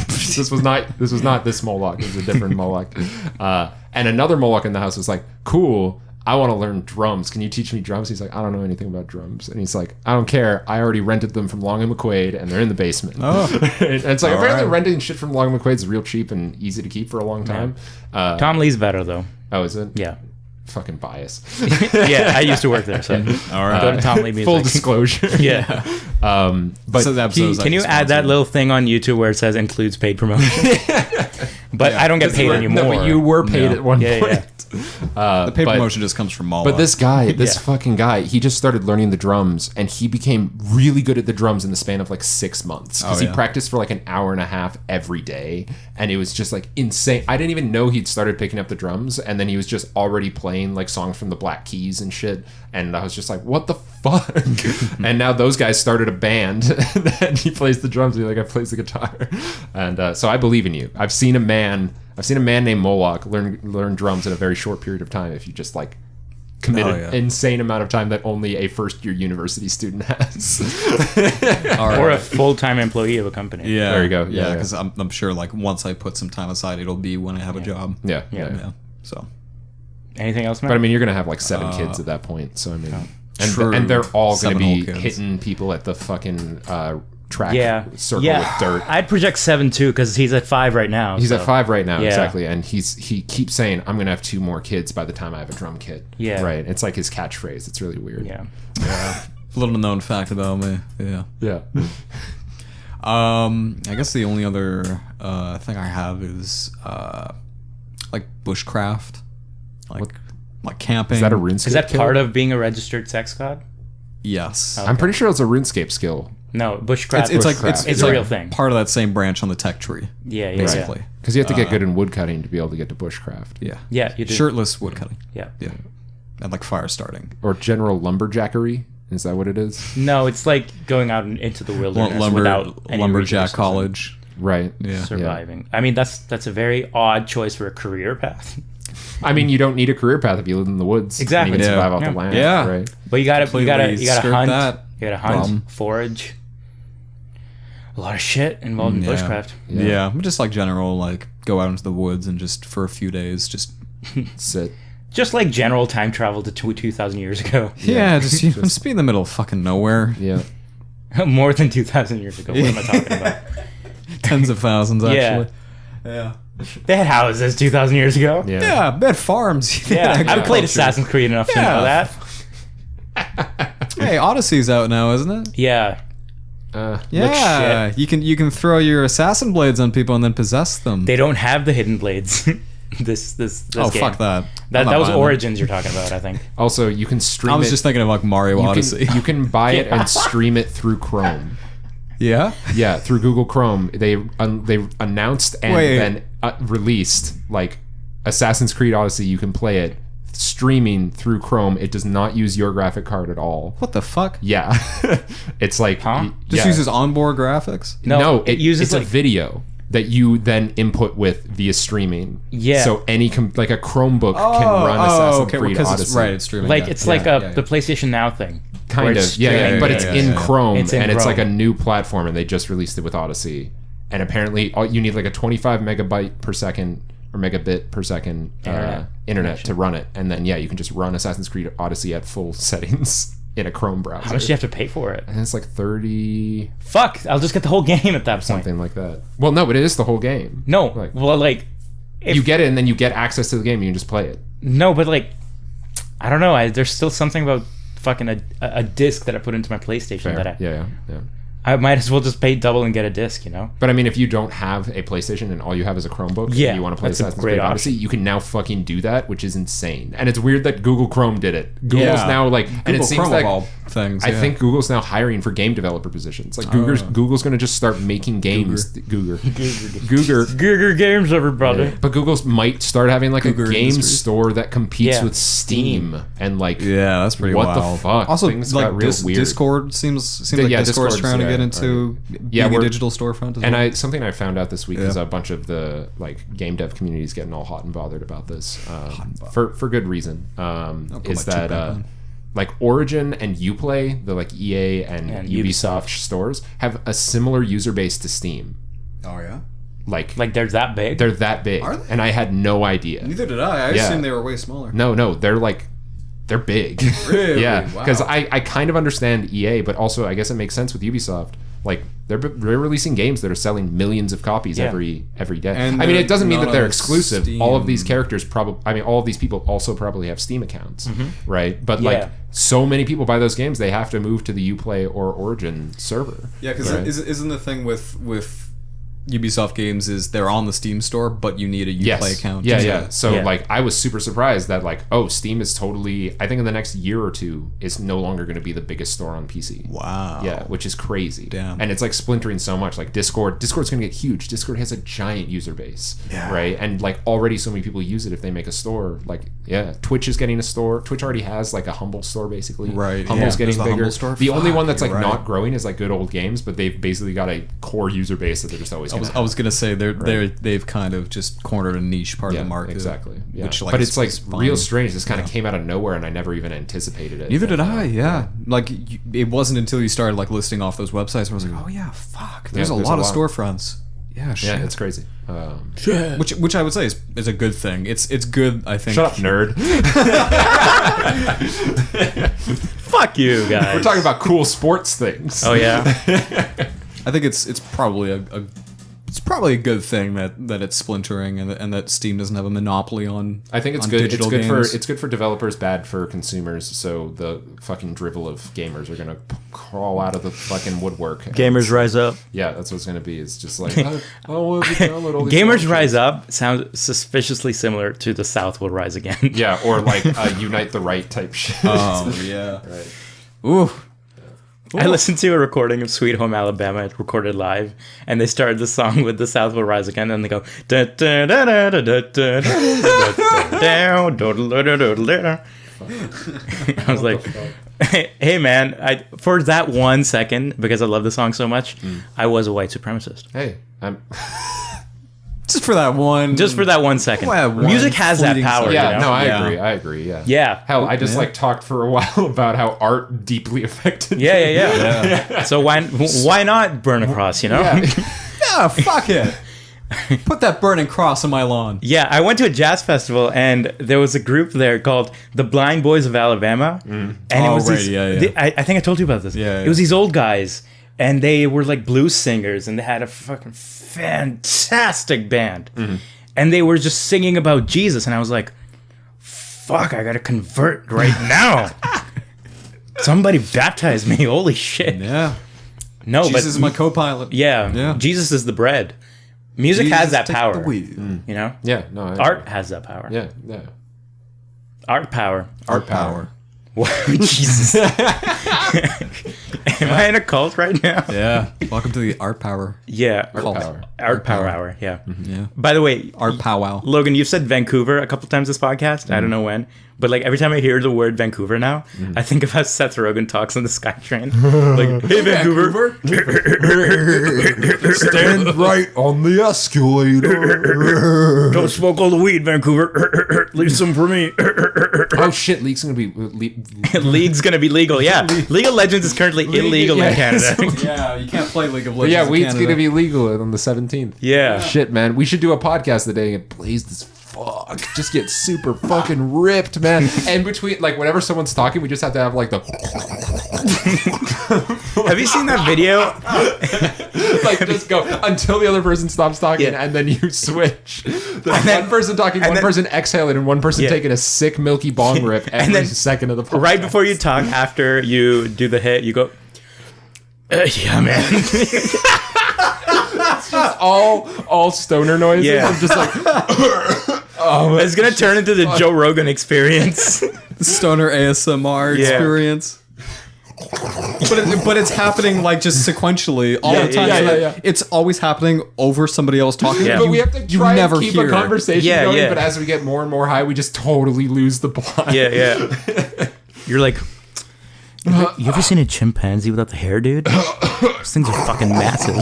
Speaker 1: This was not this Moloch. It was a different Moloch. And another Moloch in the house was like, cool, I want to learn drums. Can you teach me drums? He's like, I don't know anything about drums. And he's like, I don't care. I already rented them from Long and McQuaid, and they're in the basement. Oh. And it's like, apparently renting shit from Long and McQuaid is real cheap and easy to keep for a long time.
Speaker 2: Yeah. Tom Lee's better, though.
Speaker 1: Oh, is it?
Speaker 2: Yeah.
Speaker 1: Fucking bias.
Speaker 2: Yeah, I used to work there, so
Speaker 3: all right.
Speaker 2: Go to Tom Lee Music.
Speaker 1: Full disclosure.
Speaker 2: Yeah.
Speaker 1: But
Speaker 2: Can you add that little thing on YouTube where it says includes paid promotion? But I don't get paid anymore.
Speaker 1: No, but you were paid at one point.
Speaker 2: Yeah.
Speaker 3: The paid promotion just comes from Moloch.
Speaker 1: But this fucking guy, he just started learning the drums, and he became really good at the drums in the span of like 6 months. Because he practiced for like an hour and a half every day, and it was just like insane. I didn't even know he'd started picking up the drums, and then he was just already playing like songs from the Black Keys and shit. And I was just like, what the fuck? And now those guys started a band, and he plays the drums, and the other guy plays the guitar. And so I believe in you. I've seen a man named Moloch learn drums in a very short period of time. If you just like commit an insane amount of time that only a first year university student has,
Speaker 2: or a full-time employee of a company.
Speaker 3: Yeah,
Speaker 1: there you go.
Speaker 3: Yeah, because I'm sure like once I put some time aside, it'll be when I have a job.
Speaker 1: Yeah.
Speaker 3: So,
Speaker 2: anything else, man?
Speaker 1: But I mean, you're gonna have like 7 kids at that point. So I mean, and they're all gonna be hitting people at the fucking track circle with dirt.
Speaker 2: I'd project 7 too, because he's at 5 right now.
Speaker 1: He's at 5 right now, exactly, and he keeps saying, "I'm gonna have 2 more kids by the time I have a drum kit."
Speaker 2: Yeah,
Speaker 1: right. It's like his catchphrase. It's really weird.
Speaker 2: Yeah.
Speaker 3: Little known fact about me. Yeah. I guess the only other thing I have is like bushcraft, like camping.
Speaker 1: Is that a RuneScape?
Speaker 2: Is that part of being a registered sex god?
Speaker 3: Yes.
Speaker 1: Okay. I'm pretty sure it's a RuneScape skill.
Speaker 2: No, bushcraft.
Speaker 3: It's
Speaker 2: a
Speaker 3: like
Speaker 2: real thing.
Speaker 3: Part of that same branch on the tech tree.
Speaker 2: Yeah,
Speaker 3: basically.
Speaker 1: Because you have to get good in woodcutting to be able to get to bushcraft.
Speaker 3: Yeah,
Speaker 2: you do.
Speaker 3: Shirtless woodcutting.
Speaker 2: Yeah.
Speaker 3: And like fire starting.
Speaker 1: Or general lumberjackery. Is that what it is?
Speaker 2: No, it's like going out into the wilderness without any
Speaker 3: lumberjack college.
Speaker 1: Right.
Speaker 3: Yeah.
Speaker 2: Surviving. I mean, that's a very odd choice for a career path.
Speaker 1: I mean, you don't need a career path if you live in the woods.
Speaker 2: Exactly.
Speaker 1: And you can survive off the land.
Speaker 3: Yeah.
Speaker 1: Right.
Speaker 2: But you gotta hunt.
Speaker 3: That.
Speaker 2: You gotta hunt, forage. A lot of shit involved in bushcraft.
Speaker 3: Yeah. Just like general, like go out into the woods and just for a few days just
Speaker 1: sit.
Speaker 2: Just like general time travel to 2,000 years ago.
Speaker 3: Yeah, just be in the middle of fucking nowhere.
Speaker 1: Yeah.
Speaker 2: More than 2,000 years ago. What am I talking about?
Speaker 3: Tens of thousands, actually.
Speaker 2: Yeah. They had houses 2,000 years ago.
Speaker 3: Yeah, they had farms.
Speaker 2: Yeah, I've played Assassin's Creed enough to know that.
Speaker 3: Hey, Odyssey's out now, isn't it?
Speaker 2: Yeah.
Speaker 3: Yeah, you can throw your assassin blades on people and then possess them.
Speaker 2: They don't have the hidden blades. this game.
Speaker 3: Fuck that.
Speaker 2: That was Origins you're talking about, I think.
Speaker 1: Also, you can stream it.
Speaker 3: I was just thinking of like Mario Odyssey.
Speaker 1: You can buy it and stream it through Chrome.
Speaker 3: Yeah?
Speaker 1: Yeah, through Google Chrome. They announced and then released like Assassin's Creed Odyssey. You can play it streaming through Chrome. It does not use your graphic card at all.
Speaker 3: What the fuck?
Speaker 1: Yeah. It's like
Speaker 3: just uses onboard graphics?
Speaker 1: No, it
Speaker 2: uses
Speaker 1: it's a video that you then input with via streaming. Yeah. So any like a Chromebook can run Assassin's Creed Odyssey.
Speaker 3: It's streaming.
Speaker 2: Like it's like the PlayStation Now thing.
Speaker 1: Kind of. Yeah. But it's in Chrome,
Speaker 2: it's in
Speaker 1: and
Speaker 2: Chrome.
Speaker 1: It's like a new platform, and they just released it with Odyssey. And apparently, you need like a 25 megabyte per second or megabit per second internet to run it, and then you can just run Assassin's Creed Odyssey at full settings in a Chrome browser.
Speaker 2: How much do you have to pay for it?
Speaker 1: And it's like 30.
Speaker 2: Fuck! I'll just get the whole game at that point.
Speaker 1: Something like that. Well, no, but it is the whole game.
Speaker 2: No,
Speaker 1: if you get it, and then you get access to the game, and you can just play it.
Speaker 2: No, but I don't know. There's still something about fucking a disc that I put into my PlayStation that I might as well just pay double and get a disc, you know?
Speaker 1: But I mean, if you don't have a PlayStation and all you have is a Chromebook and you want to play Assassin's Creed Odyssey, you can now fucking do that, which is insane. And it's weird that Google Chrome did it. Google's now and it seems like
Speaker 3: things.
Speaker 1: I think Google's now hiring for game developer positions. Like Google's going to just start making games.
Speaker 2: Googer Games, everybody.
Speaker 1: Yeah. But Google's might start having like
Speaker 3: Googer
Speaker 1: a game
Speaker 3: Industries.
Speaker 1: store that competes with Steam and like
Speaker 3: that's pretty
Speaker 1: what
Speaker 3: wild.
Speaker 1: the fuck.
Speaker 3: Also,
Speaker 1: things
Speaker 3: like
Speaker 1: got real weird.
Speaker 3: Discord seems like Discord's trying to get into being a digital storefront as well.
Speaker 1: Something I found out this week is a bunch of the like game dev communities getting all hot and bothered about this for good reason. Is that like Origin and Uplay, the like EA and Ubisoft stores, have a similar user base to Steam.
Speaker 3: Oh yeah.
Speaker 2: Like they're that big?
Speaker 1: They're that big.
Speaker 3: Are they?
Speaker 1: And I had no idea.
Speaker 3: Neither did I. I assumed they were way smaller.
Speaker 1: No, they're big.
Speaker 3: Really?
Speaker 1: Yeah,
Speaker 3: Wow.
Speaker 1: because I kind of understand EA, but also I guess it makes sense with Ubisoft. Like they're releasing games that are selling millions of copies every day.
Speaker 3: And
Speaker 1: I mean, it doesn't mean that they're
Speaker 3: on
Speaker 1: exclusive.
Speaker 3: Steam.
Speaker 1: All of these characters all of these people also probably have Steam accounts, right? But like so many people buy those games, they have to move to the Uplay or Origin server.
Speaker 3: Yeah, because
Speaker 1: right?
Speaker 3: isn't the thing with Ubisoft games is they're on the Steam store, but you need a Uplay account.
Speaker 1: Yeah. So like I was super surprised that like, Steam is totally, I think in the next year or two is no longer going to be the biggest store on PC.
Speaker 3: Wow.
Speaker 1: Yeah, which is crazy.
Speaker 3: Damn.
Speaker 1: And it's like splintering so much. Like Discord's going to get huge. Discord has a giant user base, right? And like already so many people use it if they make a store. Like Twitch is getting a store. Twitch already has like a Humble store basically.
Speaker 3: Right.
Speaker 1: Humble's getting
Speaker 3: There's the
Speaker 1: bigger.
Speaker 3: Humble store?
Speaker 1: The only one that's
Speaker 3: Fuck,
Speaker 1: like
Speaker 3: you're
Speaker 1: not
Speaker 3: right.
Speaker 1: growing is like Good Old Games, but they've basically got a core user base that they're just always going to
Speaker 3: I was gonna say they've kind of just cornered a niche part of the market.
Speaker 1: Exactly. Yeah.
Speaker 3: Which,
Speaker 1: but it's like
Speaker 3: is
Speaker 1: real
Speaker 3: fine.
Speaker 1: strange. This kind of came out of nowhere, and I never even anticipated it.
Speaker 3: Neither did I. Yeah. Like it wasn't until you started like listing off those websites where I was like, oh yeah, fuck. There's a lot of storefronts. Yeah. Shit.
Speaker 1: Yeah, it's crazy.
Speaker 3: Which I would say is a good thing. It's good. I think.
Speaker 1: Shut up, nerd.
Speaker 2: Fuck you guys.
Speaker 1: We're talking about cool sports things.
Speaker 2: Oh yeah.
Speaker 3: I think it's probably a good thing that it's splintering and that Steam doesn't have a monopoly on.
Speaker 1: I think it's
Speaker 3: on
Speaker 1: good. It's
Speaker 3: digital
Speaker 1: good
Speaker 3: games.
Speaker 1: it's good for developers, bad for consumers. So the fucking drivel of gamers are gonna crawl out of the fucking woodwork.
Speaker 2: Gamers rise up.
Speaker 1: Yeah, that's what it's gonna be. It's just like I want to download all these
Speaker 2: Gamers
Speaker 1: functions.
Speaker 2: rise up sounds suspiciously similar to the South will rise again.
Speaker 1: Yeah, or like Unite the Right type shit.
Speaker 3: Oh yeah.
Speaker 1: Right.
Speaker 3: Ooh.
Speaker 2: I listened to a recording of Sweet Home Alabama recorded live, and they started the song with "The South Will Rise Again," and they go da da da da da da da da da. I was like, "Hey man, for that 1 second, because I love the song so much, I was a white supremacist."
Speaker 1: Hey, I'm.
Speaker 3: Just for that one.
Speaker 2: Just for that 1 second.
Speaker 3: Well, one
Speaker 2: Music has that
Speaker 3: fleeting
Speaker 2: power.
Speaker 3: second.
Speaker 1: Yeah,
Speaker 2: you know?
Speaker 1: no, I
Speaker 3: Yeah.
Speaker 1: agree. I agree. Yeah.
Speaker 2: Yeah.
Speaker 1: Hell, I just
Speaker 3: Yeah.
Speaker 1: like talked for a while about how art deeply affected.
Speaker 2: Yeah. So why not burn a cross? You know.
Speaker 1: Yeah.
Speaker 3: Yeah, fuck it. Put that burning cross on my lawn.
Speaker 2: Yeah, I went to a jazz festival and there was a group there called the Blind Boys of Alabama, and it
Speaker 3: Oh,
Speaker 2: was
Speaker 3: right,
Speaker 2: these,
Speaker 3: yeah.
Speaker 2: I think I told you about this.
Speaker 3: Yeah.
Speaker 2: It was these old guys, and they were like blues singers, and they had a fucking fantastic band, and they were just singing about Jesus, and I was like, "Fuck, I gotta convert right now." Somebody baptize me! Holy shit!
Speaker 3: Yeah.
Speaker 2: No,
Speaker 3: Jesus
Speaker 2: but
Speaker 3: is my co-pilot.
Speaker 2: yeah, Jesus is the bread. Music
Speaker 3: Jesus
Speaker 2: has that
Speaker 3: take
Speaker 2: power.
Speaker 3: the wheel.
Speaker 2: You know,
Speaker 1: Yeah. No. I agree.
Speaker 2: art has that power.
Speaker 1: Yeah.
Speaker 2: Art power.
Speaker 3: Art power.
Speaker 2: Wow, Jesus. Am I in a cult right now?
Speaker 3: Yeah. Welcome to the art power.
Speaker 2: Yeah.
Speaker 1: Art power.
Speaker 2: Art power hour. Yeah.
Speaker 3: Yeah.
Speaker 2: By the way,
Speaker 3: Art powwow.
Speaker 2: Logan, you've said Vancouver a couple times this podcast. I don't know when, but like every time I hear the word Vancouver now, I think of how Seth Rogen talks on the SkyTrain. Like, hey, Vancouver.
Speaker 1: Stand right on the escalator.
Speaker 2: Don't smoke all the weed, Vancouver. Leave some for me.
Speaker 1: Oh shit! League's gonna be.
Speaker 2: League's going to be legal. Yeah. League of Legends is currently illegal in Canada.
Speaker 3: Yeah, you can't play League of Legends.
Speaker 1: Yeah,
Speaker 3: in
Speaker 1: weed's
Speaker 3: Canada.
Speaker 1: gonna be legal on the 17th.
Speaker 2: Yeah.
Speaker 1: Shit, man. We should do a podcast today and blaze this fuck. Just get super fucking ripped, man. And between, like, whenever someone's talking, we just have to have, like, the.
Speaker 2: Have you seen that video?
Speaker 1: Like, just go until the other person stops talking,
Speaker 2: Yeah.
Speaker 1: and then you switch. There's
Speaker 2: then-
Speaker 1: one person talking, one
Speaker 2: then-
Speaker 1: person exhaling, and one person
Speaker 2: Yeah.
Speaker 1: taking a sick, milky bong rip every
Speaker 2: then-
Speaker 1: second of the podcast.
Speaker 2: Right before you talk, after you do the hit, you go, yeah, man.
Speaker 1: all stoner noises.
Speaker 2: Yeah.
Speaker 1: I'm just like,
Speaker 2: It's going to turn into the Joe Rogan experience.
Speaker 3: Stoner ASMR
Speaker 2: Yeah.
Speaker 3: experience. but it's happening like just sequentially all the time.
Speaker 1: Yeah.
Speaker 3: It's always happening over somebody else talking.
Speaker 2: Yeah.
Speaker 1: But we have to try
Speaker 3: never
Speaker 1: and keep
Speaker 3: hear
Speaker 1: a conversation
Speaker 2: Yeah,
Speaker 1: going,
Speaker 2: yeah.
Speaker 1: but as we get more and more high, we just totally lose the plot.
Speaker 2: Yeah. You're like, you ever seen a chimpanzee without the hair, dude? Those things are fucking massive.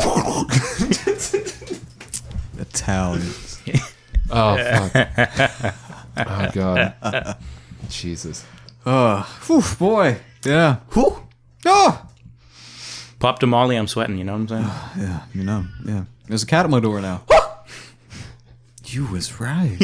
Speaker 3: Italians.
Speaker 1: Oh, fuck. Oh, God. Jesus.
Speaker 3: Whew, boy. Yeah. Whew. Oh.
Speaker 2: Popped a Molly, I'm sweating, you know what I'm saying?
Speaker 3: Yeah, you know. Yeah. There's a cat at my door now. You was right.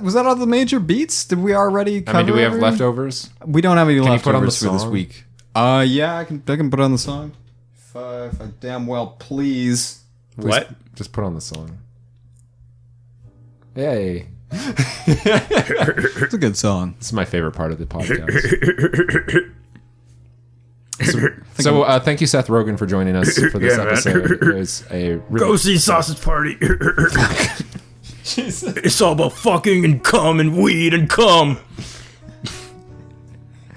Speaker 3: Was that all the major beats? Did we already cover
Speaker 1: Do we have
Speaker 3: everything?
Speaker 1: leftovers?
Speaker 3: We don't have any
Speaker 1: you
Speaker 3: leftovers
Speaker 1: put on the
Speaker 3: for this
Speaker 1: song?
Speaker 3: week. Yeah, I can put on the song. If I damn well please.
Speaker 2: What?
Speaker 1: Just put on the song. Yay.
Speaker 3: It's a good song.
Speaker 1: This is my favorite part of the podcast. So thank you, Seth Rogen, for joining us for this episode. It was a really
Speaker 2: Go see Sausage Party. It's all about fucking and cum and weed and cum.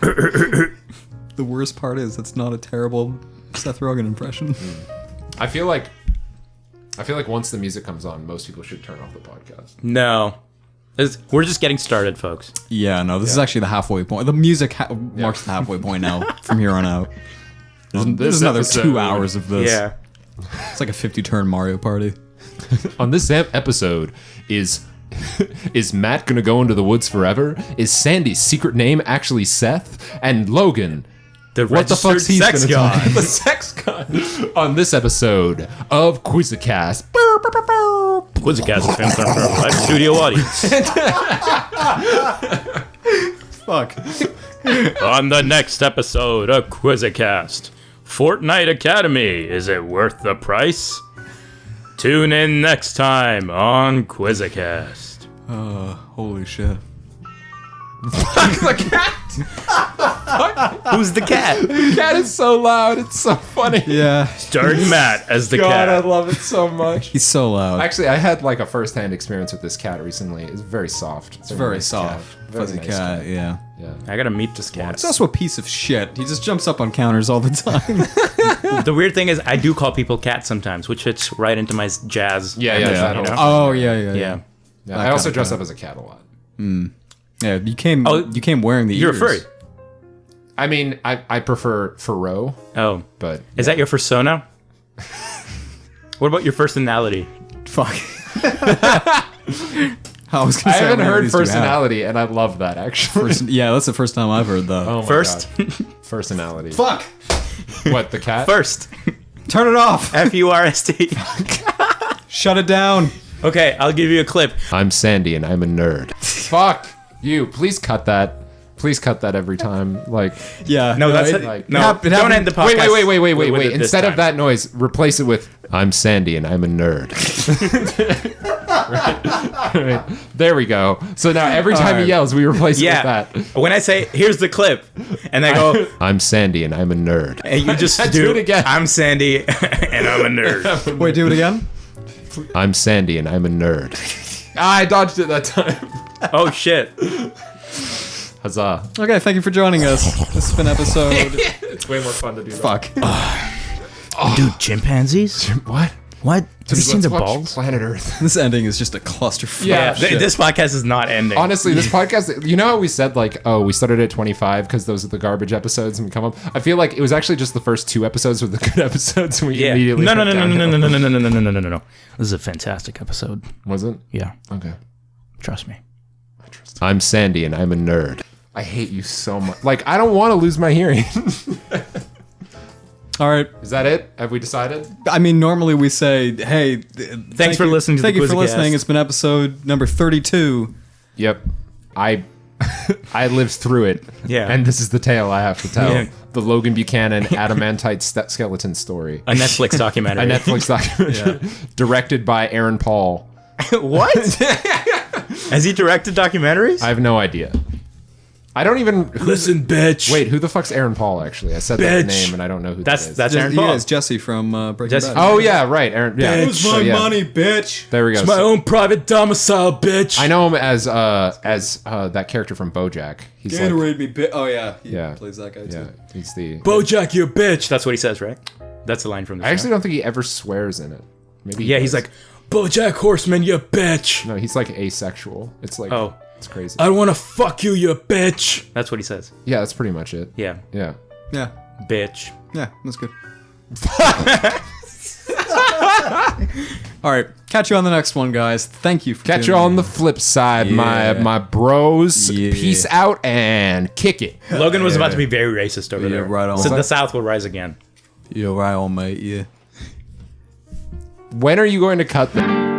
Speaker 3: The worst part is it's not a terrible Seth Rogen impression.
Speaker 1: I feel like once the music comes on, most people should turn off the podcast.
Speaker 2: No. We're just getting started, folks.
Speaker 3: Yeah, no, this is actually the halfway point. The music marks the halfway point now from here on out. There's another
Speaker 1: episode-
Speaker 3: 2 hours of this.
Speaker 2: Yeah.
Speaker 3: It's like a 50-turn Mario Party.
Speaker 1: On this episode, is Matt gonna go into the woods forever? Is Sandy's secret name actually Seth? And Logan, what the fuck's he
Speaker 2: sex
Speaker 1: gonna
Speaker 2: god?
Speaker 1: do? The sex god. On this episode of Quizzicast.
Speaker 2: Quizzicast is filmed for a live studio audience.
Speaker 3: Fuck.
Speaker 2: On the next episode of Quizzicast, Fortnite Academy, is it worth the price? Tune in next time on Quizzicast.
Speaker 3: Holy shit.
Speaker 1: The cat.
Speaker 2: Who's the cat?
Speaker 1: The cat is so loud. It's so funny.
Speaker 3: Yeah.
Speaker 2: Starring Matt as the
Speaker 1: God, I
Speaker 2: cat.
Speaker 1: love it so much.
Speaker 3: He's so loud.
Speaker 1: Actually, I had like a first-hand experience with this cat recently. It's very soft. It's a
Speaker 3: Very
Speaker 1: nice
Speaker 3: soft.
Speaker 1: cat. Very
Speaker 3: Fuzzy
Speaker 1: nice
Speaker 3: cat, yeah.
Speaker 1: Yeah.
Speaker 2: I gotta meet this cat.
Speaker 3: He's also a piece of shit. He just jumps up on counters all the time.
Speaker 2: The weird thing is, I do call people cats sometimes, which fits right into my jazz.
Speaker 1: Yeah,
Speaker 2: ambition,
Speaker 1: that
Speaker 2: you
Speaker 1: whole-
Speaker 2: know?
Speaker 3: Oh, yeah.
Speaker 2: Yeah.
Speaker 1: Yeah, I also dress up as a cat a lot.
Speaker 3: Yeah, you came wearing the
Speaker 2: You're a
Speaker 3: ears.
Speaker 2: furry.
Speaker 1: I mean, I prefer furrow,
Speaker 2: Oh.
Speaker 1: but
Speaker 2: Is that your persona? What about your personality?
Speaker 3: Fuck. I was gonna
Speaker 1: I
Speaker 3: say,
Speaker 1: haven't
Speaker 3: how many of
Speaker 1: heard
Speaker 3: these do you have?
Speaker 1: personality, and I love that actually.
Speaker 3: Yeah, that's the first time I've heard that.
Speaker 1: Oh my
Speaker 2: First.
Speaker 1: God. Personality.
Speaker 3: Fuck!
Speaker 1: What, the cat?
Speaker 2: First.
Speaker 3: Turn it off!
Speaker 2: F-U-R-S-T.
Speaker 3: Shut it down!
Speaker 2: Okay, I'll give you a clip.
Speaker 1: I'm Sandy, and I'm a nerd. Fuck you! Please cut that. Please cut that every time. Like,
Speaker 3: Yeah.
Speaker 2: No, that's
Speaker 1: it-
Speaker 2: it.
Speaker 1: like-
Speaker 2: No,
Speaker 3: it happened-
Speaker 2: don't end the podcast.
Speaker 1: wait.
Speaker 2: with it this
Speaker 1: Instead
Speaker 2: time.
Speaker 1: of that noise, replace it with I'm Sandy, and I'm a nerd. Right. There we go. So now every time he
Speaker 3: Alright.
Speaker 1: yells, we replace it
Speaker 2: Yeah.
Speaker 1: with that.
Speaker 2: When I say, here's the clip, and I go,
Speaker 1: I'm Sandy, and I'm a nerd.
Speaker 2: and you just
Speaker 1: Do
Speaker 2: do
Speaker 1: it again.
Speaker 2: I'm Sandy, and I'm a nerd.
Speaker 3: Wait, do it again?
Speaker 1: I'm Sandy, and I'm a nerd. I dodged it that time.
Speaker 2: Oh, shit.
Speaker 1: Huzzah.
Speaker 3: Okay, thank you for joining us. This has been episode...
Speaker 1: It's way more fun to do that.
Speaker 3: Fuck.
Speaker 2: Dude, chimpanzees?
Speaker 1: What?
Speaker 2: What? Have you seen
Speaker 1: Let's
Speaker 2: their
Speaker 1: watch
Speaker 2: balls?
Speaker 1: Planet Earth.
Speaker 3: This ending is just a clusterfuck.
Speaker 1: Yeah.
Speaker 2: This podcast is not ending.
Speaker 1: Honestly, this podcast, you know how we said, like, oh, we started at 25 because those are the garbage episodes and we come up? I feel like it was actually just the first 2 episodes with the good episodes and we
Speaker 2: Yeah.
Speaker 1: immediately
Speaker 2: No.
Speaker 1: went downhill.
Speaker 2: No. This is a fantastic episode.
Speaker 1: Was it?
Speaker 2: Yeah.
Speaker 1: Okay.
Speaker 2: Trust me.
Speaker 1: I'm Sandy and I'm a nerd. I hate you so much. Like, I don't want to lose my hearing.
Speaker 3: All right.
Speaker 1: Is that it? Have we decided?
Speaker 3: I mean, normally we say, hey... Thanks
Speaker 2: for listening to
Speaker 3: Thank
Speaker 2: the
Speaker 3: you for
Speaker 2: Quizzicast.
Speaker 3: listening. It's been episode number 32.
Speaker 1: Yep. I lived through it.
Speaker 2: Yeah.
Speaker 1: And this is the tale I have to tell.
Speaker 2: Yeah.
Speaker 1: The Logan Buchanan adamantite skeleton story.
Speaker 2: A Netflix documentary.
Speaker 1: A Netflix documentary directed by Aaron Paul.
Speaker 2: What? Has he directed documentaries?
Speaker 1: I have no idea. I don't even
Speaker 2: Listen, bitch.
Speaker 1: Wait, who the fuck's Aaron Paul? Actually, I said that
Speaker 2: Bitch.
Speaker 1: name and I don't know who that is.
Speaker 2: That's Aaron Paul.
Speaker 3: Yeah, it's Jesse from Breaking
Speaker 2: Jesse-
Speaker 3: Bad.
Speaker 1: Oh yeah, right. Aaron. Yeah.
Speaker 2: Bitch.
Speaker 1: So, yeah.
Speaker 3: bitch.
Speaker 1: There we go.
Speaker 2: It's my own private domicile, bitch.
Speaker 1: I know him as that character from BoJack. He's like,
Speaker 3: me, bitch. Oh yeah, he
Speaker 1: Yeah.
Speaker 3: plays that guy
Speaker 1: yeah,
Speaker 3: too.
Speaker 1: he's the.
Speaker 2: Bojack, you bitch. That's what he says, right? That's the line from the
Speaker 1: I
Speaker 2: show.
Speaker 1: actually don't think he ever swears in it. Maybe.
Speaker 2: Yeah, he's
Speaker 1: does.
Speaker 2: like, Bojack Horseman, you bitch.
Speaker 1: No, he's like asexual. It's like.
Speaker 2: Oh.
Speaker 1: It's crazy.
Speaker 2: I want to fuck you, you bitch. That's what he says.
Speaker 1: Yeah, that's pretty much it.
Speaker 2: Yeah.
Speaker 1: Yeah.
Speaker 3: Yeah,
Speaker 2: Bitch.
Speaker 3: yeah, that's good. All right, catch you on the next one, guys. Thank you for
Speaker 1: Catch you
Speaker 3: tuning
Speaker 1: on
Speaker 3: in.
Speaker 1: the flip side,
Speaker 3: Yeah.
Speaker 1: my bros.
Speaker 3: Yeah.
Speaker 1: Peace out and kick it.
Speaker 2: Logan was about to be very racist over
Speaker 3: Yeah,
Speaker 2: there.
Speaker 3: right on.
Speaker 2: So the South will rise again.
Speaker 3: You're right on, mate. Yeah.
Speaker 1: When are you going to cut them?